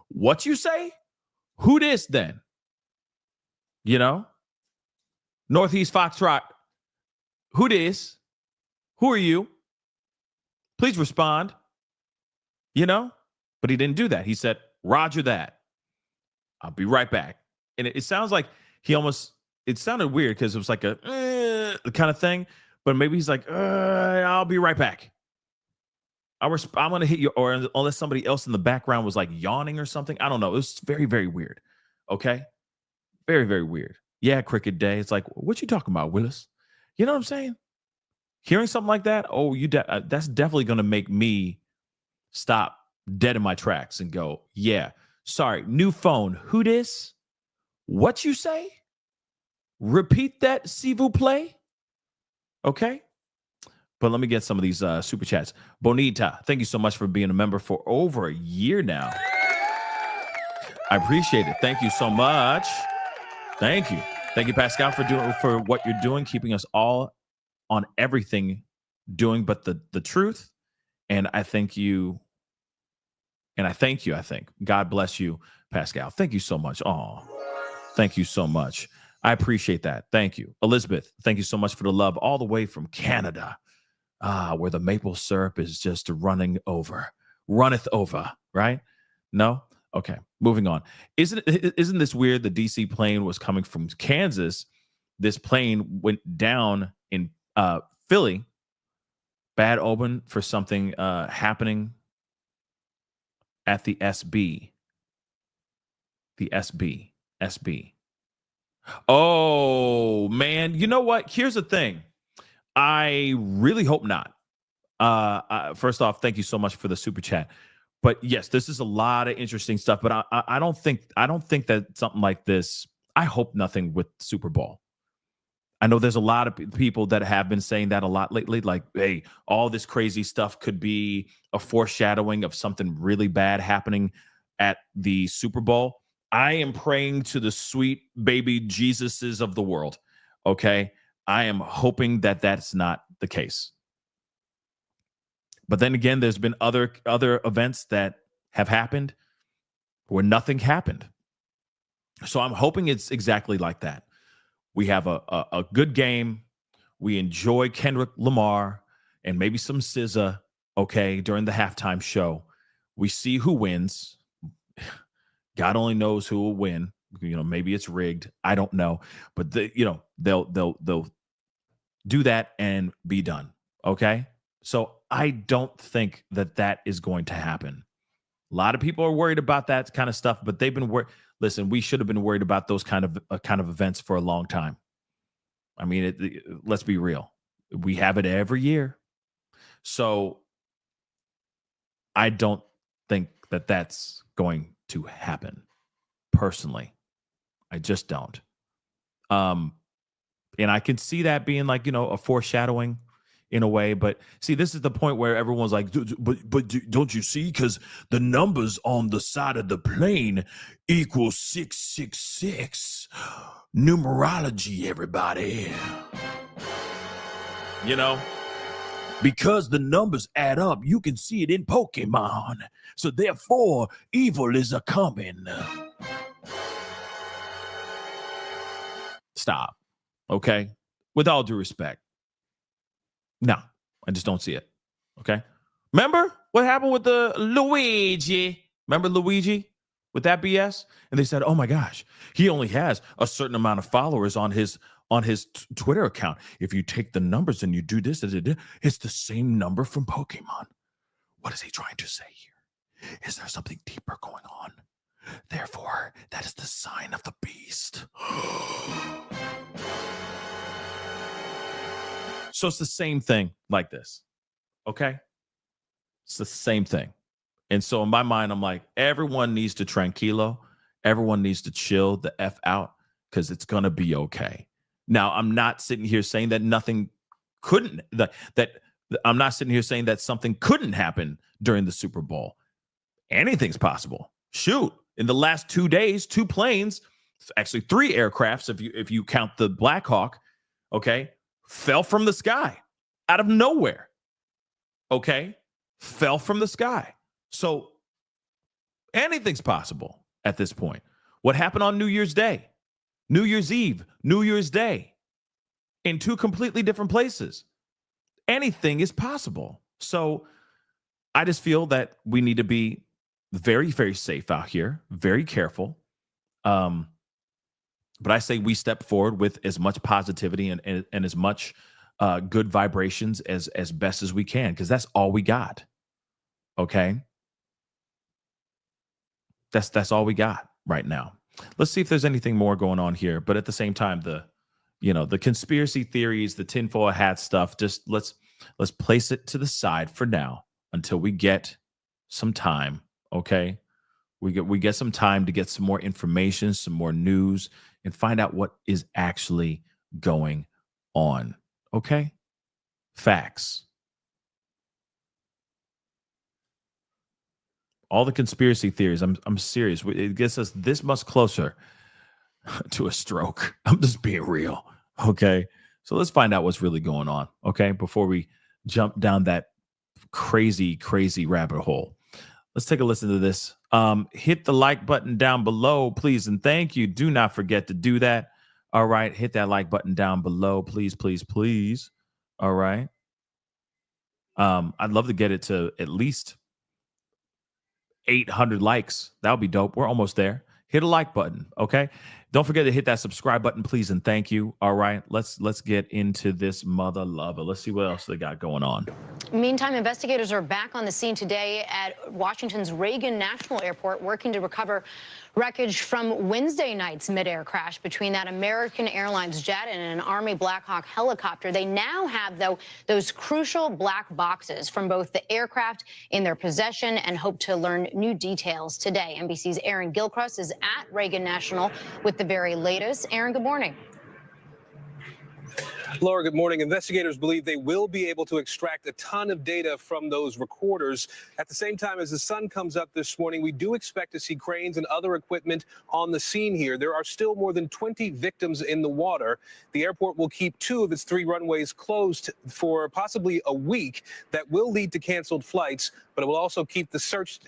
What you say? Who this then? Northeast Foxtrot. Who this? Who are you? Please respond. But he didn't do that. He said, Roger that. I'll be right back. And it sounds like it sounded weird because it was like a kind of thing. But maybe he's like, I'll be right back. I'm going to hit you. Or unless somebody else in the background was like yawning or something. I don't know. It was very, very weird. Okay. Very, very weird. Yeah. Cricket day. It's like, what you talking about, Willis? You know what I'm saying? Hearing something like that. Oh, that's definitely going to make me stop dead in my tracks and go, yeah, sorry. New phone. Who this? What you say? Repeat that, s'il vous plaît. Okay. But let me get some of these super chats. Bonita, thank you so much for being a member for over a year now. I appreciate it. Thank you so much. Thank you. Thank you, Pascal, for what you're doing, keeping us all on everything doing but the truth. And I thank you. And I thank you, I think. God bless you, Pascal. Thank you so much. Oh, thank you so much. I appreciate that. Thank you. Elizabeth, thank you so much for the love all the way from Canada, where the maple syrup is just runneth over, right? No? Okay, moving on. Isn't this weird? The DC plane was coming from Kansas. This plane went down in Philly. Bad omen for something happening at the SB. The SB. Oh, man. You know what? Here's the thing. I really hope not. First off, thank you so much for the super chat. But yes, this is a lot of interesting stuff. But I don't think that something like this, I hope nothing with Super Bowl. I know there's a lot of people that have been saying that a lot lately. Like, hey, all this crazy stuff could be a foreshadowing of something really bad happening at the Super Bowl. I am praying to the sweet baby Jesuses of the world. Okay. I am hoping that that's not the case. But then again, there's been other events that have happened where nothing happened. So I'm hoping it's exactly like that. We have a good game. We enjoy Kendrick Lamar and maybe some SZA, okay, during the halftime show. We see who wins. God only knows who will win, maybe it's rigged. I don't know, but they'll do that and be done. Okay. So I don't think that is going to happen. A lot of people are worried about that kind of stuff, but they've been worried. Listen, we should have been worried about those kind of events for a long time. I mean, let's be real. We have it every year. So I don't think that that's going to happen. Personally, I just don't. And I can see that being like, a foreshadowing in a way. But see, this is the point where everyone's like, but don't you see? Because the numbers on the side of the plane equals 666. Numerology, everybody. Because the numbers add up, you can see it in Pokemon. So therefore, evil is a-coming. Stop. Okay? With all due respect. No, I just don't see it. Okay? Remember what happened with the Luigi? Remember Luigi with that BS? And they said, oh my gosh, he only has a certain amount of followers on his Twitter account. If you take the numbers and you do this, it's the same number from Pokemon. What is he trying to say here? Is there something deeper going on? Therefore, that is the sign of the beast. So it's the same thing like this. Okay? It's the same thing. And so in my mind, I'm like, everyone needs to tranquilo. Everyone needs to chill the F out because it's going to be okay. Now, I'm not sitting here saying that nothing couldn't, I'm not sitting here saying that something couldn't happen during the Super Bowl. Anything's possible. Shoot. In the last 2 days, 2 planes, actually 3 aircrafts, if you count the Black Hawk, okay, fell from the sky out of nowhere. Okay? Fell from the sky. So anything's possible at this point. What happened on New Year's Day, New Year's Eve, New Year's Day, in 2 completely different places? Anything is possible. So I just feel that we need to be very, very safe out here, very careful. But I say we step forward with as much positivity and as much good vibrations as best as we can, because that's all we got. Okay? That's all we got right now. Let's see if there's anything more going on here. But at the same time, the conspiracy theories, the tinfoil hat stuff, just let's place it to the side for now until we get some time. Okay, we get some time to get some more information, some more news, and find out what is actually going on. Okay, facts. All the conspiracy theories. I'm serious. It gets us this much closer to a stroke. I'm just being real. Okay, so let's find out what's really going on. Okay, before we jump down that crazy rabbit hole. Let's take a listen to this. Hit the like button down below, please, and thank you. Do not forget to do that. All right, hit that like button down below, please, please, please. All right. I'd love to get it to at least 800 likes. That would be dope. We're almost there. Hit a like button, okay? Don't forget to hit that subscribe button, please, and thank you. All right, let's get into this mother lover. Let's see what else they got going on. Meantime, investigators are back on the scene today at Washington's Reagan National Airport, working to recover wreckage from Wednesday night's midair crash between that American Airlines jet and an Army Black Hawk helicopter. They now have, though, those crucial black boxes from both the aircraft in their possession and hope to learn new details today. NBC's Aaron Gilchrist is at Reagan National with the very latest. Aaron, good morning. Laura, good morning. Investigators believe they will be able to extract a ton of data from those recorders. At the same time, as the sun comes up this morning, we do expect to see cranes and other equipment on the scene here. There are still more than 20 victims in the water. The airport will keep 2 of its 3 runways closed for possibly a week. That will lead to canceled flights, but it will also keep the search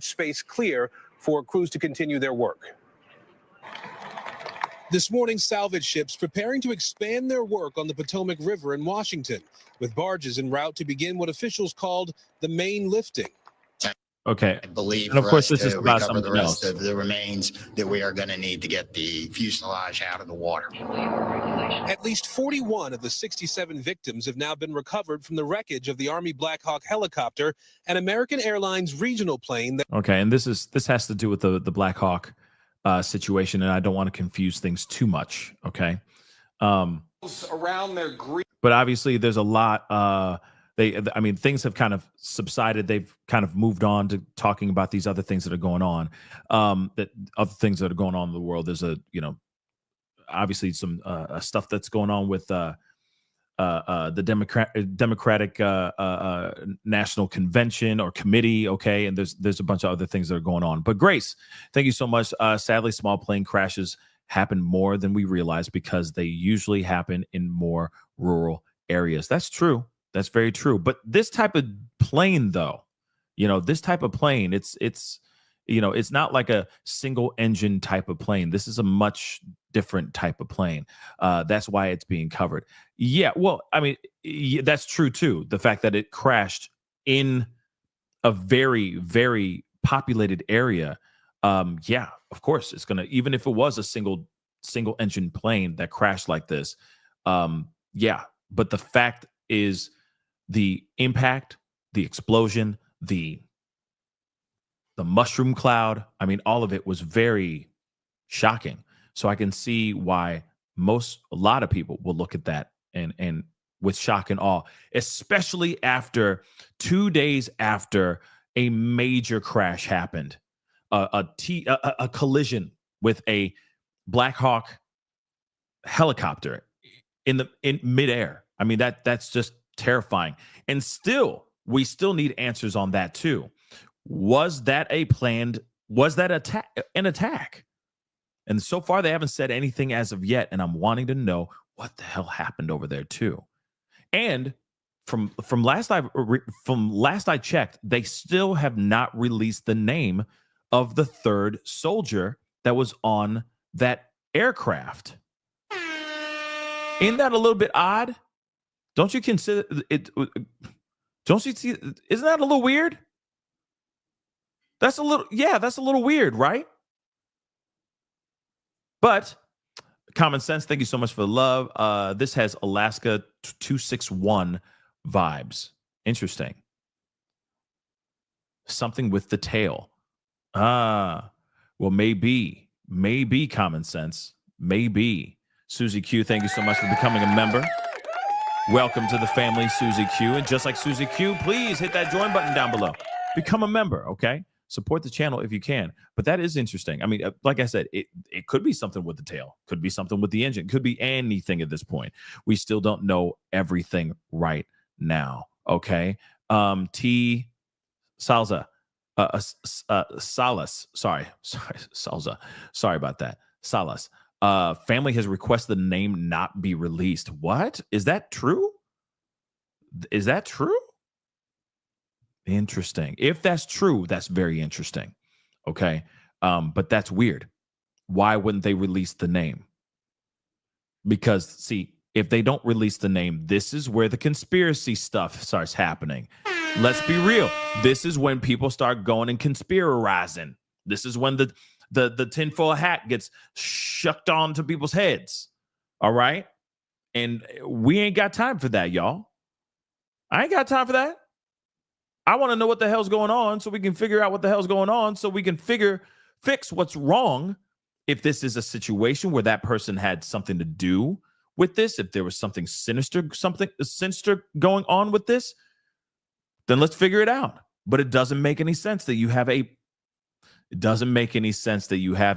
space clear for crews to continue their work. This morning, salvage ships preparing to expand their work on the Potomac River in Washington, with barges en route to begin what officials called the main lifting. Okay. I believe And of for course, us this is to about recover the something rest else. of the remains that we are going to need to get the fuselage out of the water. At least 41 of the 67 victims have now been recovered from the wreckage of the Army Black Hawk helicopter and American Airlines regional plane that Okay, and this has to do with the Black Hawk situation, and I don't want to confuse things too much. Okay, around their green. but obviously there's a lot. I mean, things have kind of subsided. They've kind of moved on to talking about these other things that are going on. That other things that are going on in the world. There's obviously some stuff that's going on with the Democratic National Convention or Committee. Okay, and there's a bunch of other things that are going on. But Grace, thank you so much. Sadly, small plane crashes happen more than we realize because they usually happen in more rural areas. That's true. That's very true. But this type of plane, though, this type of plane, it's not like a single engine type of plane. This is a much different type of plane. That's why it's being covered. Yeah, well, I mean, that's true too. The fact that it crashed in a very, very populated area. Yeah, of course, it's gonna. Even if it was a single engine plane that crashed like this, yeah. But the fact is, the impact, the explosion, the mushroom cloud. I mean, all of it was very shocking. So I can see why a lot of people will look at that and with shock and awe, especially after 2 days after a major crash happened, a collision with a Black Hawk helicopter in midair. I mean, that's just terrifying. And we still need answers on that too. Was that an attack? And so far, they haven't said anything as of yet. And I'm wanting to know what the hell happened over there too. And from last I checked, they still have not released the name of the third soldier that was on that aircraft. Isn't that a little bit odd? Don't you consider it? Don't you see? Isn't that a little weird? That's a little weird, right? But common sense. Thank you so much for the love. This has Alaska 261 vibes. Interesting. Something with the tail. Well, maybe common sense. Maybe. Susie Q, thank you so much for becoming a member. Welcome to the family, Susie Q. And just like Susie Q, please hit that join button down below. Become a member, okay? Support the channel if you can. But that is interesting. I mean, like I said, it could be something with the tail, could be something with the engine, could be anything at this point. We still don't know everything right now, okay? T. Salza, Salas, sorry, Salza. Sorry about that. Salas. Family has requested the name not be released. What? Is that true? Is that true? Interesting. If that's true, that's very interesting. Okay. But that's weird. Why wouldn't they release the name? Because, see, if they don't release the name, this is where the conspiracy stuff starts happening. Let's be real. This is when people start going and conspirizing. This is when the tinfoil hat gets shucked onto people's heads. All right. And we ain't got time for that, y'all. I ain't got time for that. I want to know what the hell's going on so we can figure out what the hell's going on so we can fix what's wrong. If this is a situation where that person had something to do with this, if there was something sinister going on with this, then let's figure it out. But it doesn't make any sense that you have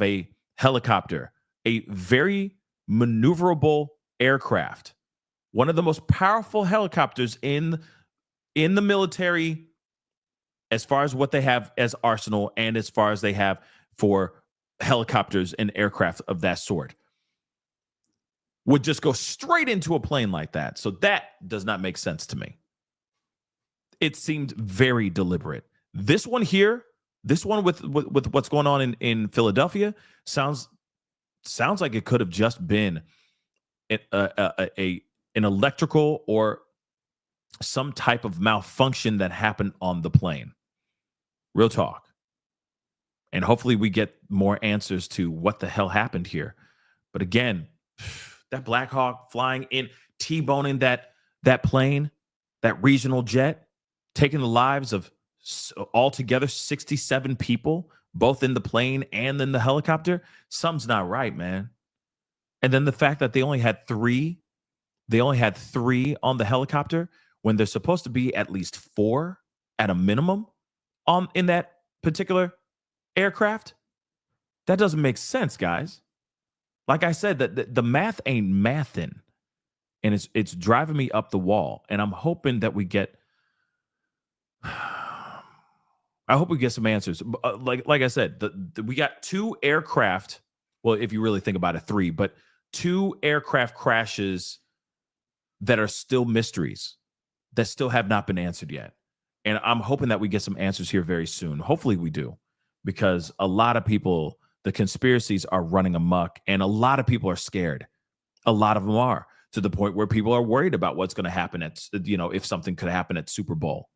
a helicopter, a very maneuverable aircraft, one of the most powerful helicopters in the military, as far as what they have as arsenal and as far as they have for helicopters and aircraft of that sort, would just go straight into a plane like that. So that does not make sense to me. It seemed very deliberate. This one here, this one with what's going on in Philadelphia sounds like it could have just been an electrical or some type of malfunction that happened on the plane. Real talk. And hopefully we get more answers to what the hell happened here. But again, that Black Hawk flying in, T-boning that plane, that regional jet, taking the lives of altogether 67 people, both in the plane and in the helicopter, something's not right, man. And then the fact that they only had three on the helicopter when there's supposed to be at least 4 at a minimum in that particular aircraft. That doesn't make sense, guys. Like I said, the math ain't mathin', and it's driving me up the wall. And I'm hoping that we get, some answers. Like I said, we got 2 aircraft. Well, if you really think about it, 3, but 2 aircraft crashes that are still mysteries that still have not been answered yet. And I'm hoping that we get some answers here very soon. Hopefully we do, because a lot of people, the conspiracies are running amok, and a lot of people are scared. A lot of them are, to the point where people are worried about what's going to happen if something could happen at Super Bowl.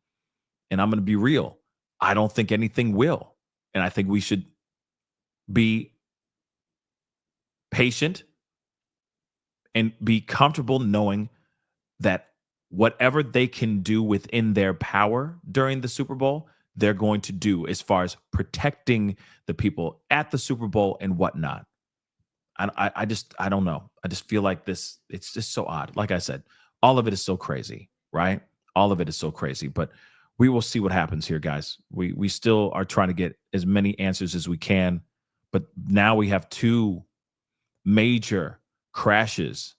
And I'm going to be real. I don't think anything will. And I think we should be patient and be comfortable knowing that whatever they can do within their power during the Super Bowl, they're going to do as far as protecting the people at the Super Bowl and whatnot. I don't know. I just feel like it's just so odd. Like I said, all of it is so crazy, right? All of it is so crazy, but we will see what happens here, guys. We still are trying to get as many answers as we can, but now we have 2 major crashes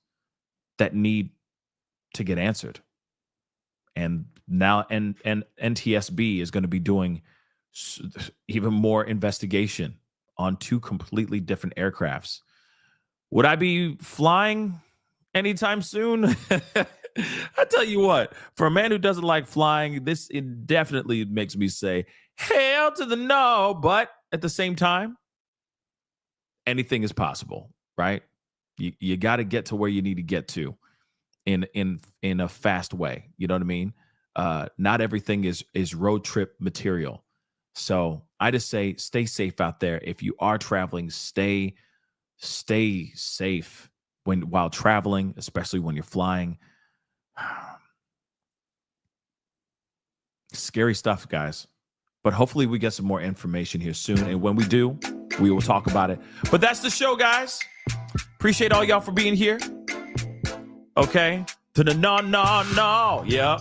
that need to get answered. And now and NTSB is going to be doing even more investigation on 2 completely different aircrafts. Would I be flying anytime soon? I tell you what, for a man who doesn't like flying, this definitely makes me say, hell to the no. But at the same time, anything is possible, right? You got to get to where you need to get to in a fast way. You know what I mean? Not everything is road trip material. So I just say, stay safe out there. If you are traveling, stay safe while traveling, especially when you're flying. Scary stuff, guys. But hopefully we get some more information here soon. And when we do, we will talk about it. But that's the show, guys. Appreciate all y'all for being here. Okay. To the no. Yep.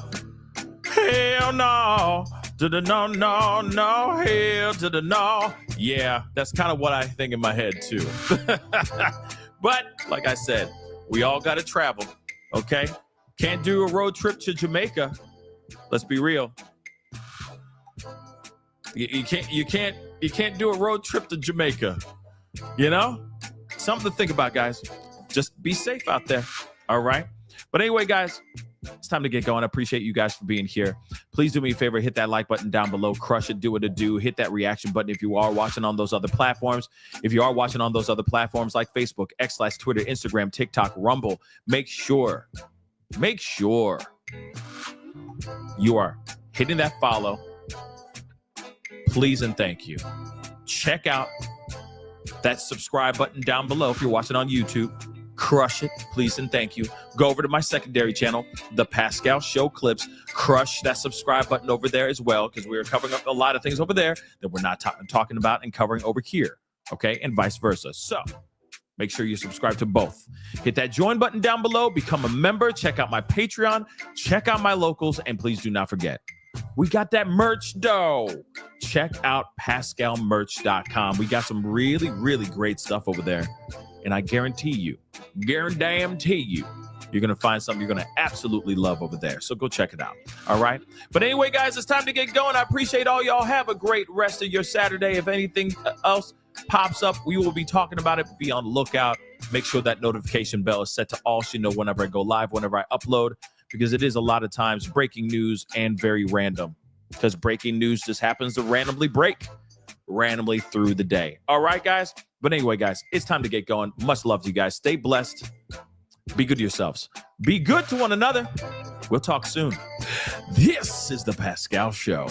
Hell no. To the no. Hell to the no. Yeah, that's kind of what I think in my head, too. But like I said, we all got to travel. Okay. Can't do a road trip to Jamaica. Let's be real. You can't do a road trip to Jamaica. You know? Something to think about, guys. Just be safe out there. All right. But anyway, guys, it's time to get going. I appreciate you guys for being here. Please do me a favor. Hit that like button down below. Crush it. Do what it do. Hit that reaction button if you are watching on those other platforms. If you are watching on those other platforms like Facebook, X/Twitter, Instagram, TikTok, Rumble, make sure you are hitting that follow. Please and thank you. Check out that subscribe button down below if you're watching on YouTube. Crush it, please and thank you. Go over to my secondary channel, The Pascal Show Clips. Crush that subscribe button over there as well, because we are covering up a lot of things over there that we're not talking about and covering over here, okay? And vice versa. So make sure you subscribe to both. Hit that join button down below. Become a member. Check out my Patreon. Check out my locals. And please do not forget, we got that merch dough. Check out PascalMerch.com. We got some really, really great stuff over there. And I guarantee you, you're going to find something you're going to absolutely love over there. So go check it out. All right. But anyway, guys, it's time to get going. I appreciate all y'all. Have a great rest of your Saturday. If anything else pops up, we will be talking about it. Be on the lookout. Make sure that notification bell is set to all so you know whenever I go live, whenever I upload, because it is a lot of times breaking news and very random, because breaking news just happens to randomly through the day. All right, guys. But anyway, guys, it's time to get going. Much love to you guys. Stay blessed. Be good to yourselves. Be good to one another. We'll talk soon. This is the Pascal Show.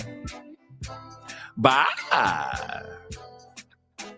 Bye.